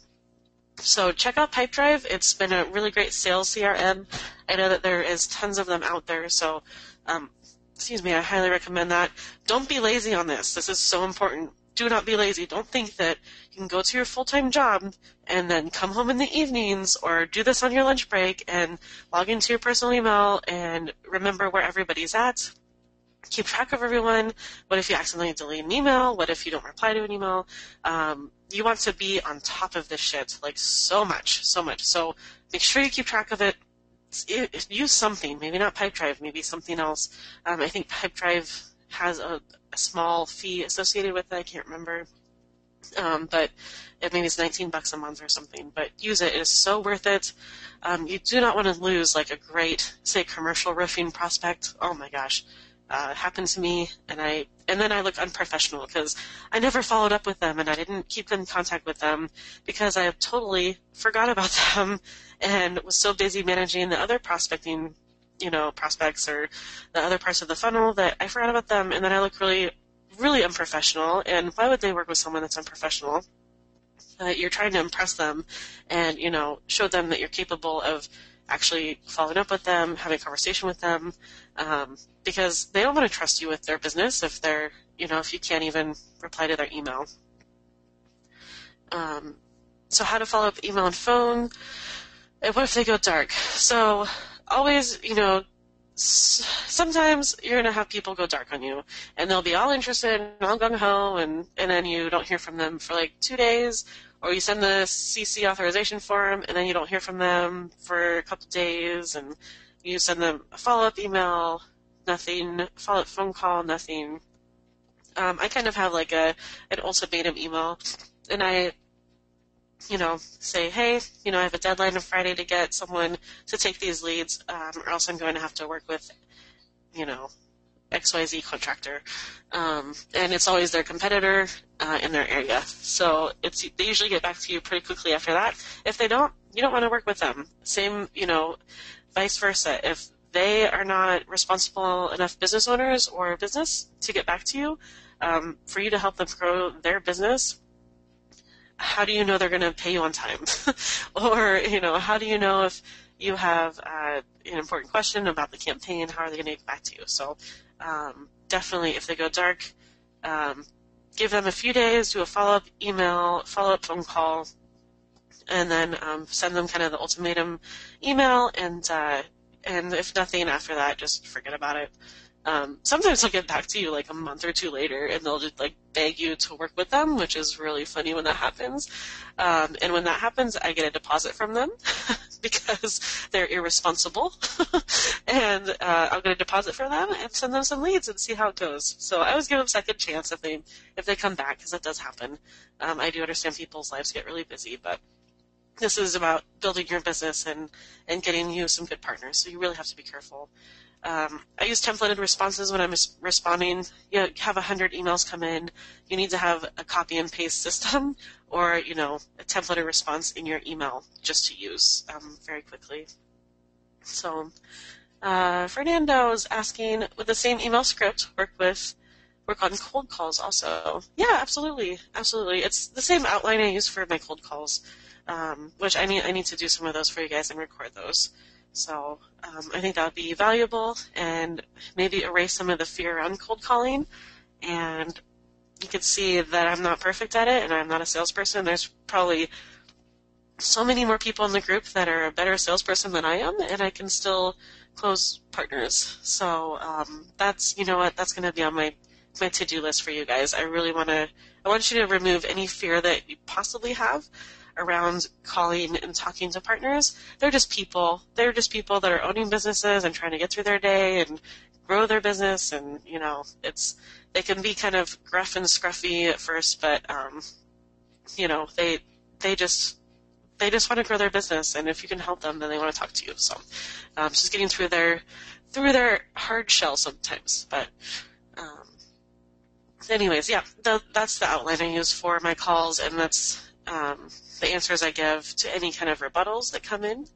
So check out Pipedrive. It's been a really great sales CRM. I know that there is tons of them out there, so I highly recommend that. Don't be lazy on this. This is so important. Do not be lazy. Don't think that you can go to your full-time job and then come home in the evenings or do this on your lunch break and log into your personal email and remember where everybody's at. Keep track of everyone. What if you accidentally delete an email? What if you don't reply to an email? You want to be on top of this shit, like so much. So make sure you keep track of it. Use something, maybe not Pipedrive, maybe something else. I think Pipedrive has a small fee associated with it. I can't remember, but maybe it's $19 a month or something. But use it; it is so worth it. You do not want to lose like a great, say, commercial roofing prospect. Oh my gosh, it happened to me, and then I look unprofessional because I never followed up with them and I didn't keep in contact with them because I totally forgot about them and was so busy managing the other prospecting, prospects or the other parts of the funnel that I forgot about them, and then I look really, really unprofessional. And why would they work with someone that's unprofessional? You're trying to impress them and, show them that you're capable of actually following up with them, having a conversation with them, because they don't want to trust you with their business if if you can't even reply to their email. So how to follow up email and phone, and what if they go dark? So always, sometimes you're going to have people go dark on you, and they'll be all interested and all gung-ho, and then you don't hear from them for like 2 days, or you send the CC authorization form, and then you don't hear from them for a couple days, and you send them a follow-up email, nothing, follow-up phone call, nothing. I kind of have like an ultimatum email, and I say, hey, I have a deadline on Friday to get someone to take these leads, or else I'm going to have to work with, XYZ contractor. And it's always their competitor in their area. So they usually get back to you pretty quickly after that. If they don't, you don't want to work with them. Same, vice versa. If they are not responsible enough business owners or business to get back to you, for you to help them grow their business, how do you know they're going to pay you on time? Or, how do you know if you have an important question about the campaign, how are they going to get back to you? So definitely, if they go dark, give them a few days, do a follow-up email, follow-up phone call, and then send them kind of the ultimatum email, and if nothing after that, just forget about it. Sometimes they'll get back to you like a month or 2 later, and they'll just like beg you to work with them, which is really funny when that happens. And when that happens, I get a deposit from them because they're irresponsible. And I'll get a deposit for them and send them some leads and see how it goes. So I always give them a second chance if they come back, because that does happen. I do understand people's lives get really busy, but this is about building your business and getting you some good partners, so you really have to be careful. I use templated responses when I'm responding. You have 100 emails come in. You need to have a copy and paste system or, a templated response in your email just to use very quickly. So Fernando's asking, would the same email script work on cold calls also? Yeah, absolutely. Absolutely. It's the same outline I use for my cold calls, which I need to do some of those for you guys and record those. So I think that would be valuable and maybe erase some of the fear around cold calling. And you can see that I'm not perfect at it and I'm not a salesperson. There's probably so many more people in the group that are a better salesperson than I am, and I can still close partners. So that's going to be on my to-do list for you guys. I want you to remove any fear that you possibly have around calling and talking to partners. They're just people. They're just people that are owning businesses and trying to get through their day and grow their business. And, they can be kind of gruff and scruffy at first, but, they just want to grow their business. And if you can help them, then they want to talk to you. So it's just getting through their hard shell sometimes. But anyways, yeah, that's the outline I use for my calls, and that's the answers I give to any kind of rebuttals that come in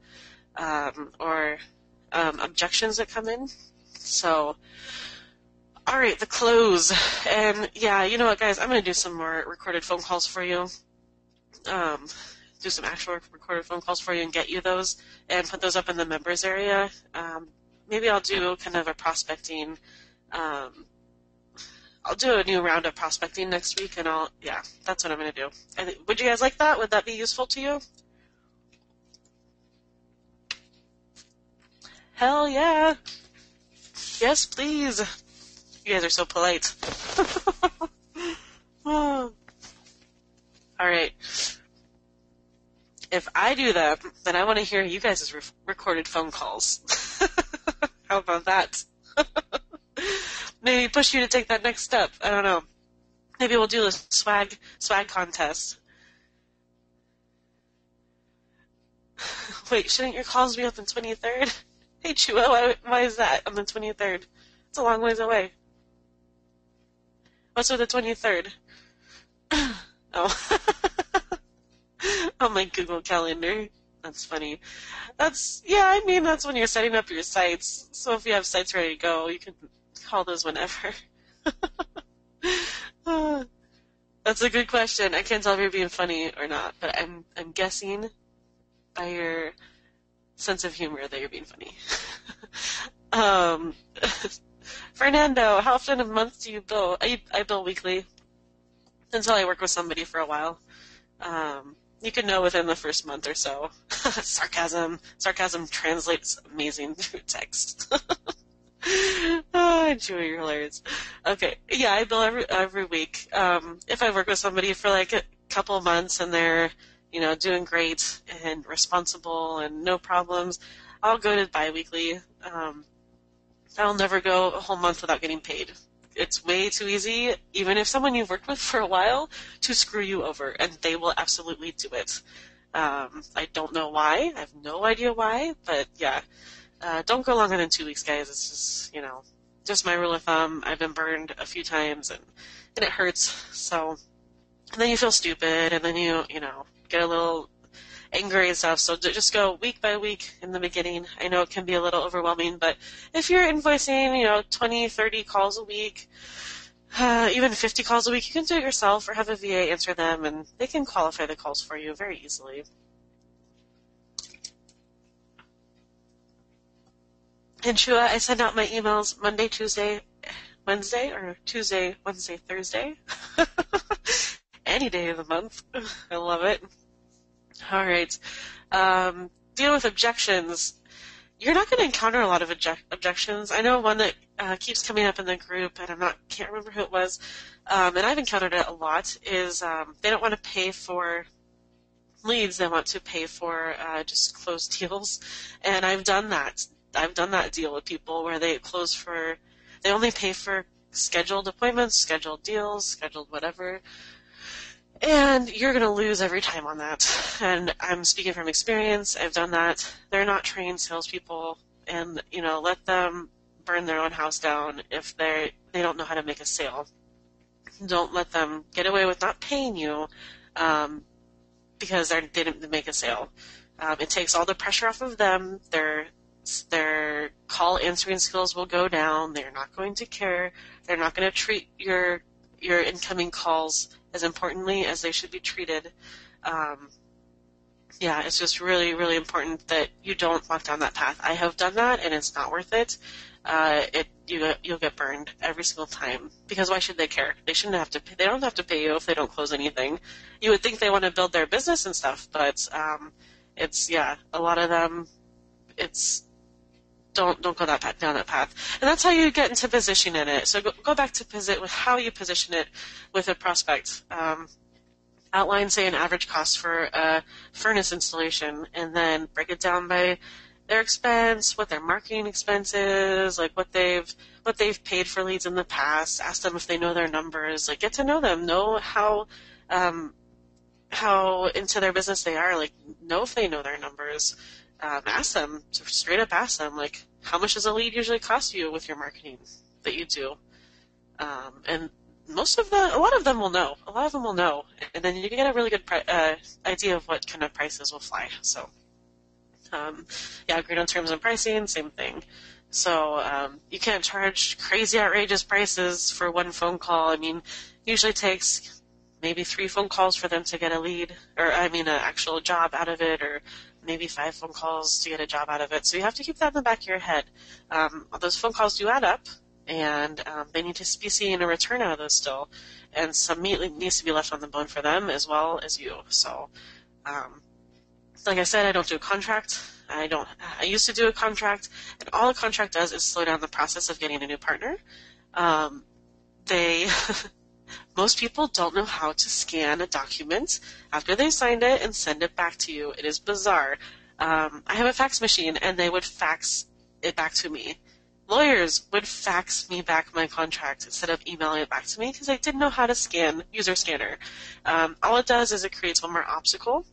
or objections that come in. So, all right, the close. And yeah, you know what, guys? I'm going to do some more recorded phone calls for you. Do some actual recorded phone calls for you and get you those and put those up in the members area. Maybe I'll do kind of a prospecting. I'll do a new round of prospecting next week, and that's what I'm going to do. Would you guys like that? Would that be useful to you? Hell yeah. Yes, please. You guys are so polite. Oh. All right. If I do that, then I want to hear you guys' recorded phone calls. How about that? Maybe push you to take that next step. I don't know. Maybe we'll do a swag contest. Wait, shouldn't your calls be on the 23rd? Hey, Chua, why is that on the 23rd? It's a long ways away. What's with the 23rd? Oh. On my Google Calendar. That's funny. That's when you're setting up your sites. So if you have sites ready to go, you can call those whenever. That's a good question. I can't tell if you're being funny or not, but I'm guessing by your sense of humor that you're being funny. Fernando, how often a month do you bill? I bill weekly until I work with somebody for a while. You can know within the first month or so. Sarcasm translates amazing through text. Joey, you're hilarious. Okay, yeah, I bill every week. If I work with somebody for like a couple of months and they're, doing great and responsible and no problems, I'll go to biweekly. I'll never go a whole month without getting paid. It's way too easy, even if someone you've worked with for a while, to screw you over, and they will absolutely do it. I don't know why. I have no idea why, but yeah. Don't go longer than 2 weeks, guys. It's just, just my rule of thumb. I've been burned a few times, and it hurts. So, and then you feel stupid, and then you get a little angry and stuff. So just go week by week in the beginning. I know it can be a little overwhelming, but if you're invoicing, 20, 30 calls a week, even 50 calls a week, you can do it yourself or have a VA answer them, and they can qualify the calls for you very easily. And Shua, I send out my emails Monday, Tuesday, Wednesday, or Tuesday, Wednesday, Thursday. Any day of the month. I love it. All right. Deal with objections. You're not going to encounter a lot of objections. I know one that keeps coming up in the group, and can't remember who it was, and I've encountered it a lot, is they don't want to pay for leads, they want to pay for just closed deals, and I've done that. I've done that deal with people where they only pay for scheduled appointments, scheduled deals, scheduled whatever, and you're going to lose every time on that. And I'm speaking from experience. I've done that. They're not trained salespeople, and let them burn their own house down if they don't know how to make a sale. Don't let them get away with not paying you because they didn't make a sale. It takes all the pressure off of them. Their call answering skills will go down. They're not going to care. They're not going to treat your incoming calls as importantly as they should be treated. It's just really, really important that you don't walk down that path. I have done that, and it's not worth it. You'll get burned every single time, because why should they care? They shouldn't have to. They don't have to pay you if they don't close anything. You would think they want to build their business and stuff, but a lot of them, don't go down that path. And that's how you get into positioning it. So go back to with how you position it with a prospect. Outline, say, an average cost for a furnace installation, and then break it down by their expense, what their marketing expense is, like what they've paid for leads in the past. Ask them if they know their numbers. Like, get to know them. Know how into their business they are. Like, know if they know their numbers. Ask them, straight up ask them, like, how much does a lead usually cost you with your marketing that you do? And a lot of them will know. A lot of them will know, and then you get a really good idea of what kind of prices will fly. So, agreed on terms and pricing, same thing. So you can't charge crazy, outrageous prices for one phone call. I mean, usually takes maybe 3 phone calls for them to get a lead, an actual job out of it, or maybe 5 phone calls to get a job out of it. So you have to keep that in the back of your head. Those phone calls do add up, and they need to be seeing a return out of those still, and some meat needs to be left on the bone for them as well as you. So, like I said, I don't do a contract. I used to do a contract, and all a contract does is slow down the process of getting a new partner. Most people don't know how to scan a document after they signed it and send it back to you. It is bizarre. I have a fax machine, and they would fax it back to me. Lawyers would fax me back my contract instead of emailing it back to me because they didn't know how to use their scanner. All it does is it creates one more obstacle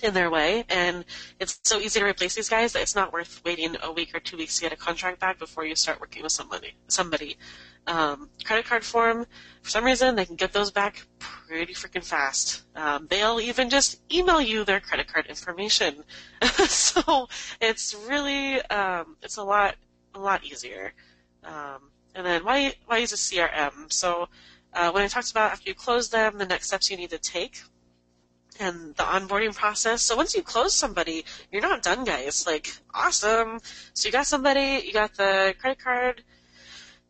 in their way, and it's so easy to replace these guys that it's not worth waiting a week or 2 weeks to get a contract back before you start working with somebody. Credit card form, for some reason, they can get those back pretty freaking fast. They'll even just email you their credit card information. So it's really, it's a lot easier. And then why use a CRM? So when I talked about after you close them, the next steps you need to take, and the onboarding process. So once you close somebody, you're not done, guys. Like, awesome. So you got somebody, you got the credit card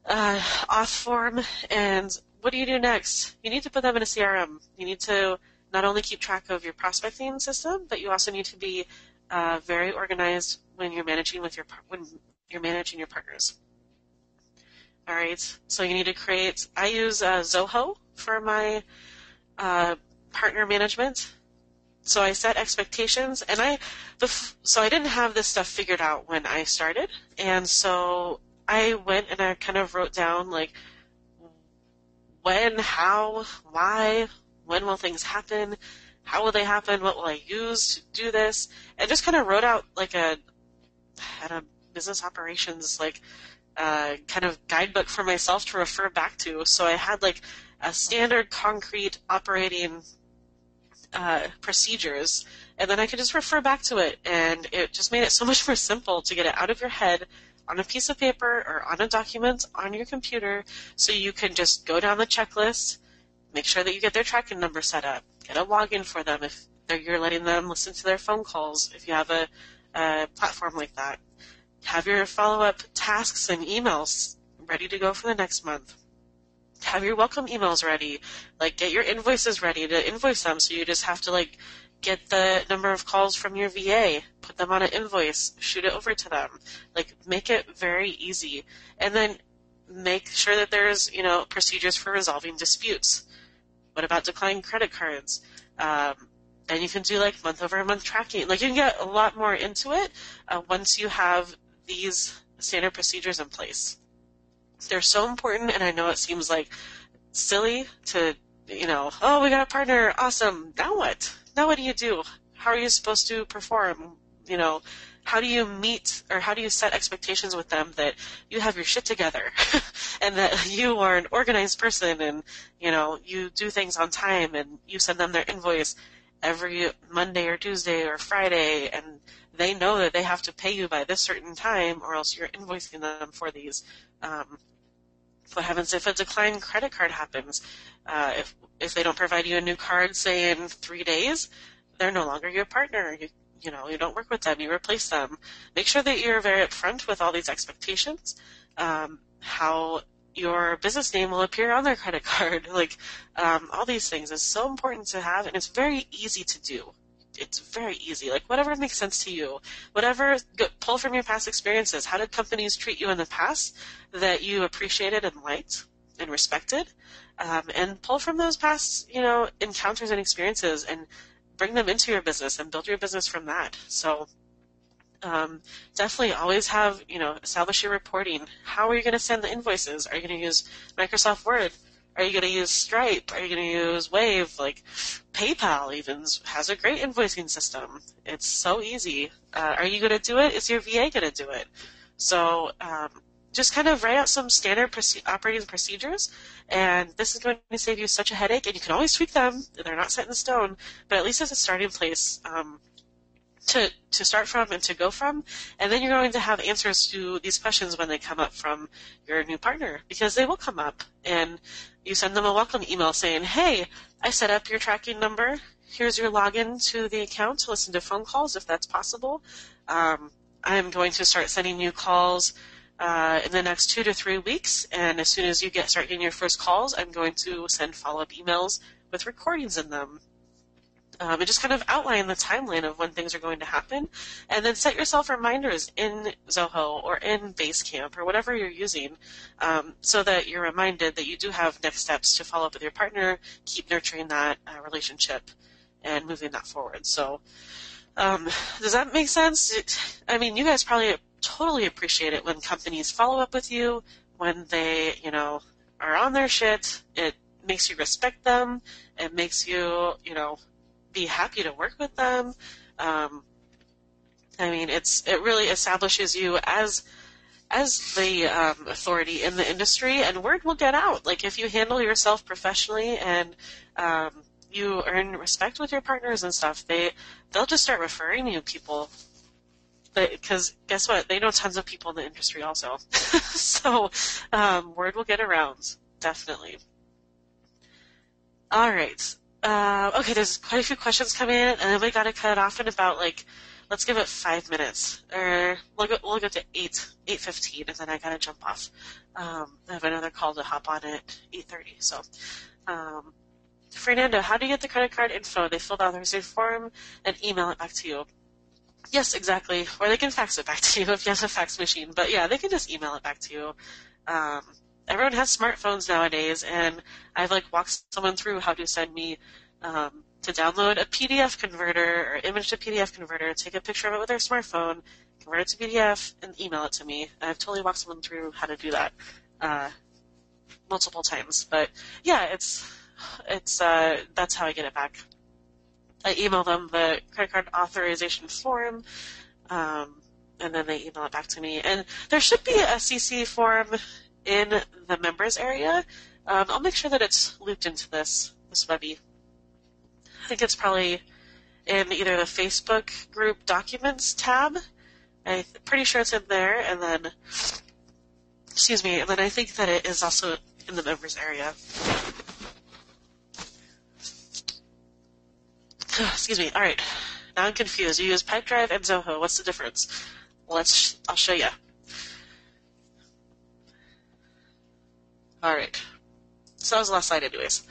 auth form, and what do you do next? You need to put them in a CRM. You need to not only keep track of your prospecting system, but you also need to be very organized when you're managing your partners. All right. So you need to create. I use Zoho for my partner management. So I set expectations, and so I didn't have this stuff figured out when I started, and so I went and I kind of wrote down, like, when, how, why, when will things happen, how will they happen, what will I use to do this, and just kind of wrote out, like, had a business operations, like, kind of guidebook for myself to refer back to. So I had, like, a standard concrete operating procedures, and then I could just refer back to it, and it just made it so much more simple to get it out of your head on a piece of paper or on a document on your computer, so you can just go down the checklist, make sure that you get their tracking number set up, get a login for them if you're letting them listen to their phone calls, if you have a platform like that. Have your follow-up tasks and emails ready to go for the next month. Have your welcome emails ready. Like, get your invoices ready to invoice them, so you just have to, like, get the number of calls from your VA, put them on an invoice, shoot it over to them. Like, make it very easy. And then make sure that there's, procedures for resolving disputes. What about declining credit cards? And you can do like month-over-month tracking. Like you can get a lot more into it once you have these standard procedures in place. They're so important, and I know it seems like silly to, oh, we got a partner, awesome. Now what? Now what do you do? How are you supposed to perform? How do you meet or how do you set expectations with them that you have your shit together and that you are an organized person and, you do things on time and you send them their invoice every Monday or Tuesday or Friday and they know that they have to pay you by this certain time or else you're invoicing them for these. What happens if a declined credit card happens? If they don't provide you a new card, say in 3 days, they're no longer your partner. You don't work with them. You replace them. Make sure that you're very upfront with all these expectations. How your business name will appear on their credit card. All these things is so important to have, and it's very easy to do. It's very easy. Whatever makes sense to you. Whatever, pull from your past experiences. How did companies treat you in the past that you appreciated and liked and respected? And pull from those past, encounters and experiences and bring them into your business and build your business from that. So definitely always have, establish your reporting. How are you going to send the invoices? Are you going to use Microsoft Word? Are you going to use Stripe? Are you going to use Wave? PayPal even has a great invoicing system. It's so easy. Are you going to do it? Is your VA going to do it? So just kind of write out some standard operating procedures, and this is going to save you such a headache, and you can always tweak them. They're not set in stone, but at least it's a starting place to start from and to go from, and then you're going to have answers to these questions when they come up from your new partner, because they will come up, and you send them a welcome email saying, hey, I set up your tracking number. Here's your login to the account to listen to phone calls if that's possible. I'm going to start sending you calls in the next 2 to 3 weeks, and as soon as you start getting your first calls, I'm going to send follow-up emails with recordings in them. And just kind of outline the timeline of when things are going to happen, and then set yourself reminders in Zoho or in Basecamp or whatever you're using, so that you're reminded that you do have next steps to follow up with your partner, keep nurturing that relationship, and moving that forward. So does that make sense? You guys probably totally appreciate it when companies follow up with you, when they, are on their shit. It makes you respect them. It makes you, be happy to work with them. It really establishes you as the authority in the industry, and word will get out. If you handle yourself professionally and you earn respect with your partners and stuff, they'll just start referring you people. Because guess what? They know tons of people in the industry also. So word will get around, definitely. All right. Okay, there's quite a few questions coming in, and then we got to cut it off in about, let's give it 5 minutes. Or we'll go to 8:15, and then I got to jump off. I have another call to hop on at 8:30. So, Fernando, how do you get the credit card info? They filled out the receipt form and email it back to you. Yes, exactly. Or they can fax it back to you if you have a fax machine. But yeah, they can just email it back to you. Everyone has smartphones nowadays, and I've walked someone through how to send me to download a PDF converter or image to PDF converter, take a picture of it with their smartphone, convert it to PDF, and email it to me. I've totally walked someone through how to do that multiple times. But yeah, it's that's how I get it back. I email them the credit card authorization form, and then they email it back to me. And there should be a CC form in the members area. I'll make sure that it's looped into this Webby. I think it's probably in either the Facebook group documents tab. I'm pretty sure it's in there, and then, and then I think that it is also in the members area. Excuse me. All right. Now I'm confused. You use Pipedrive and Zoho. What's the difference? I'll show you. All right. So that was the last slide anyways.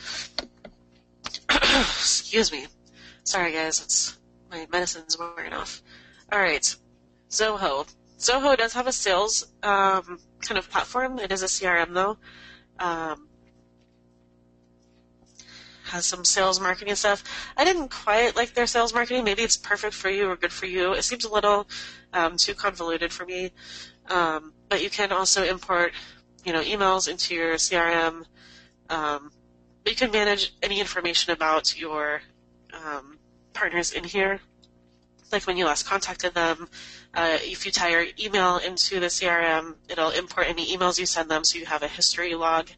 Excuse me. Sorry, guys. My medicine's wearing off. All right. Zoho. Zoho does have a sales kind of platform. It is a CRM, though. has some sales marketing stuff. I didn't quite like their sales marketing. Maybe it's perfect for you or good for you. It seems a little too convoluted for me. But you can also import, emails into your CRM. You can manage any information about your partners in here, like when you last contacted them. If you tie your email into the CRM, it'll import any emails you send them, so you have a history log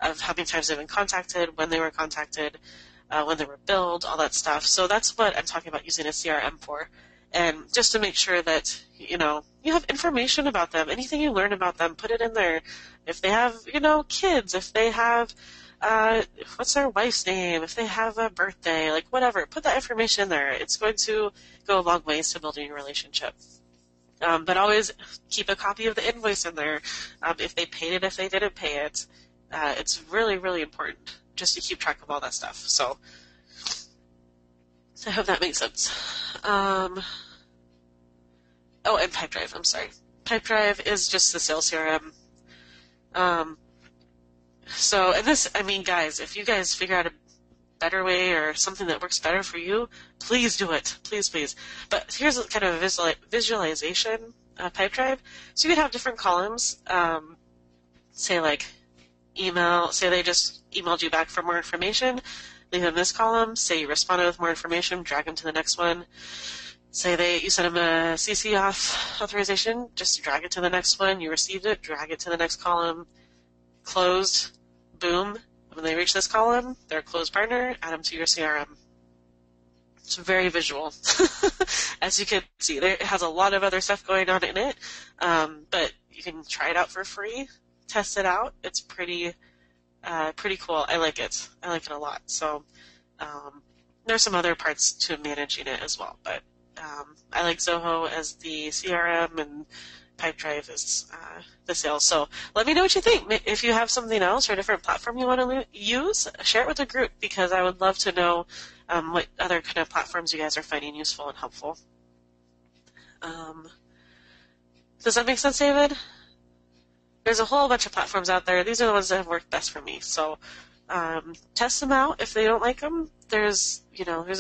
of how many times they've been contacted, when they were contacted, when they were billed, all that stuff. So that's what I'm talking about using a CRM for. And just to make sure that, you have information about them, anything you learn about them, put it in there. If they have, kids, if they have, what's their wife's name, if they have a birthday, like whatever, put that information in there. It's going to go a long ways to building a relationship. But always keep a copy of the invoice in there. If they paid it, if they didn't pay it. It's really, really important just to keep track of all that stuff. So I hope that makes sense. And Pipedrive, I'm sorry. Pipedrive is just the sales CRM. And this, guys, if you guys figure out a better way or something that works better for you, please do it. Please, please. But here's kind of a visualization of Pipedrive. So you could have different columns, say like email, say they just emailed you back for more information, leave them in this column. Say you responded with more information, drag them to the next one. Say you sent them a CC authorization, just drag it to the next one. You received it, drag it to the next column. Closed, boom. When they reach this column, they're a closed partner, add them to your CRM. It's very visual. As you can see, it has a lot of other stuff going on in it, but you can try it out for free, test it out. It's pretty cool. I like it. I like it a lot. So there's some other parts to managing it as well, but I like Zoho as the CRM and Pipedrive is the sales. So let me know what you think. If you have something else or a different platform you want to use, share it with the group, because I would love to know what other kind of platforms you guys are finding useful and helpful. Does that make sense, David? There's a whole bunch of platforms out there. These are the ones that have worked best for me. So test them out. If they don't like them, there's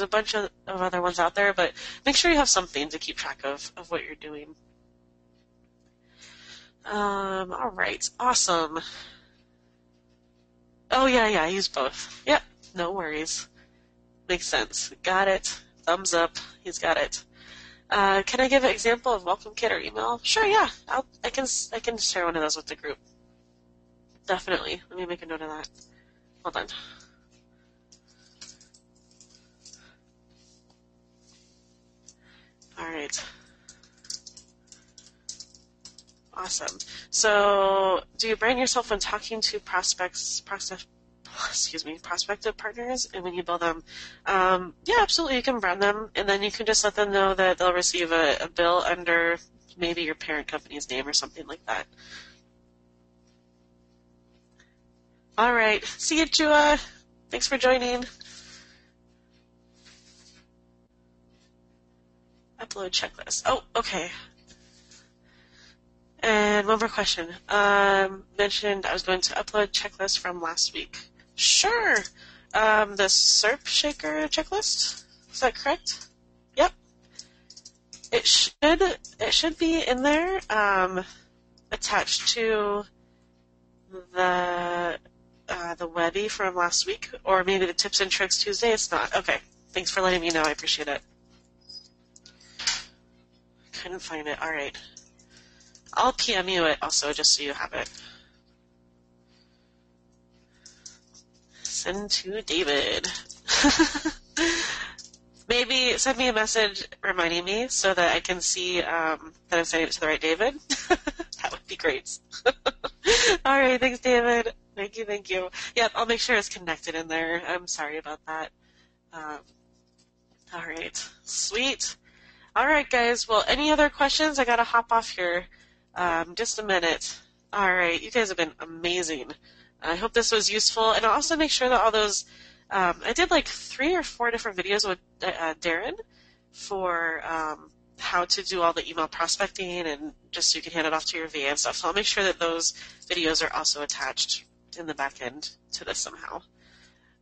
a bunch of other ones out there, but make sure you have something to keep track of what you're doing. All right, awesome. Oh, yeah, I use both. Yep, no worries. Makes sense. Got it. Thumbs up. He's got it. Can I give an example of welcome kit or email? Sure, yeah. I can share one of those with the group. Definitely. Let me make a note of that. Hold on. All right. Awesome. So, do you brand yourself when talking to prospective partners, and when you build them? Yeah, absolutely. You can brand them, and then you can just let them know that they'll receive a bill under maybe your parent company's name or something like that. All right. See you, Chua. Thanks for joining. Upload checklist. Oh, okay. And one more question. Mentioned I was going to upload checklist from last week. Sure. The SERP Shaker checklist. Is that correct? Yep. It should be in there, attached to the Webby from last week, or maybe the Tips and Tricks Tuesday. It's not. Okay. Thanks for letting me know. I appreciate it. Couldn't find it. All right. I'll PM you it also, just so you have it. Send to David. Maybe send me a message reminding me so that I can see that I'm sending it to the right David. That would be great. All right, thanks, David. Thank you. Yep, I'll make sure it's connected in there. I'm sorry about that. All right, sweet. All right, guys. Well, any other questions? I got to hop off here. Just a minute. All right, you guys have been amazing. I hope this was useful, and I'll also make sure that all those, I did like 3 or 4 different videos with Darren for how to do all the email prospecting, and just so you can hand it off to your VA and stuff. So I'll make sure that those videos are also attached in the back end to this somehow.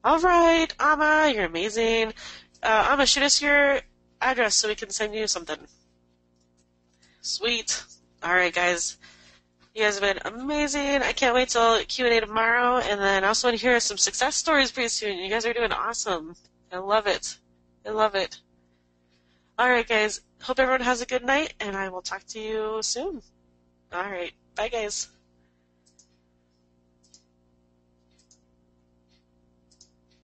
All right, Amma, you're amazing. Amma, shoot us your address so we can send you something. Sweet. All right, guys. You guys have been amazing. I can't wait till Q&A tomorrow, and then I also want to hear some success stories pretty soon. You guys are doing awesome. I love it. I love it. All right, guys. Hope everyone has a good night, and I will talk to you soon. All right. Bye, guys.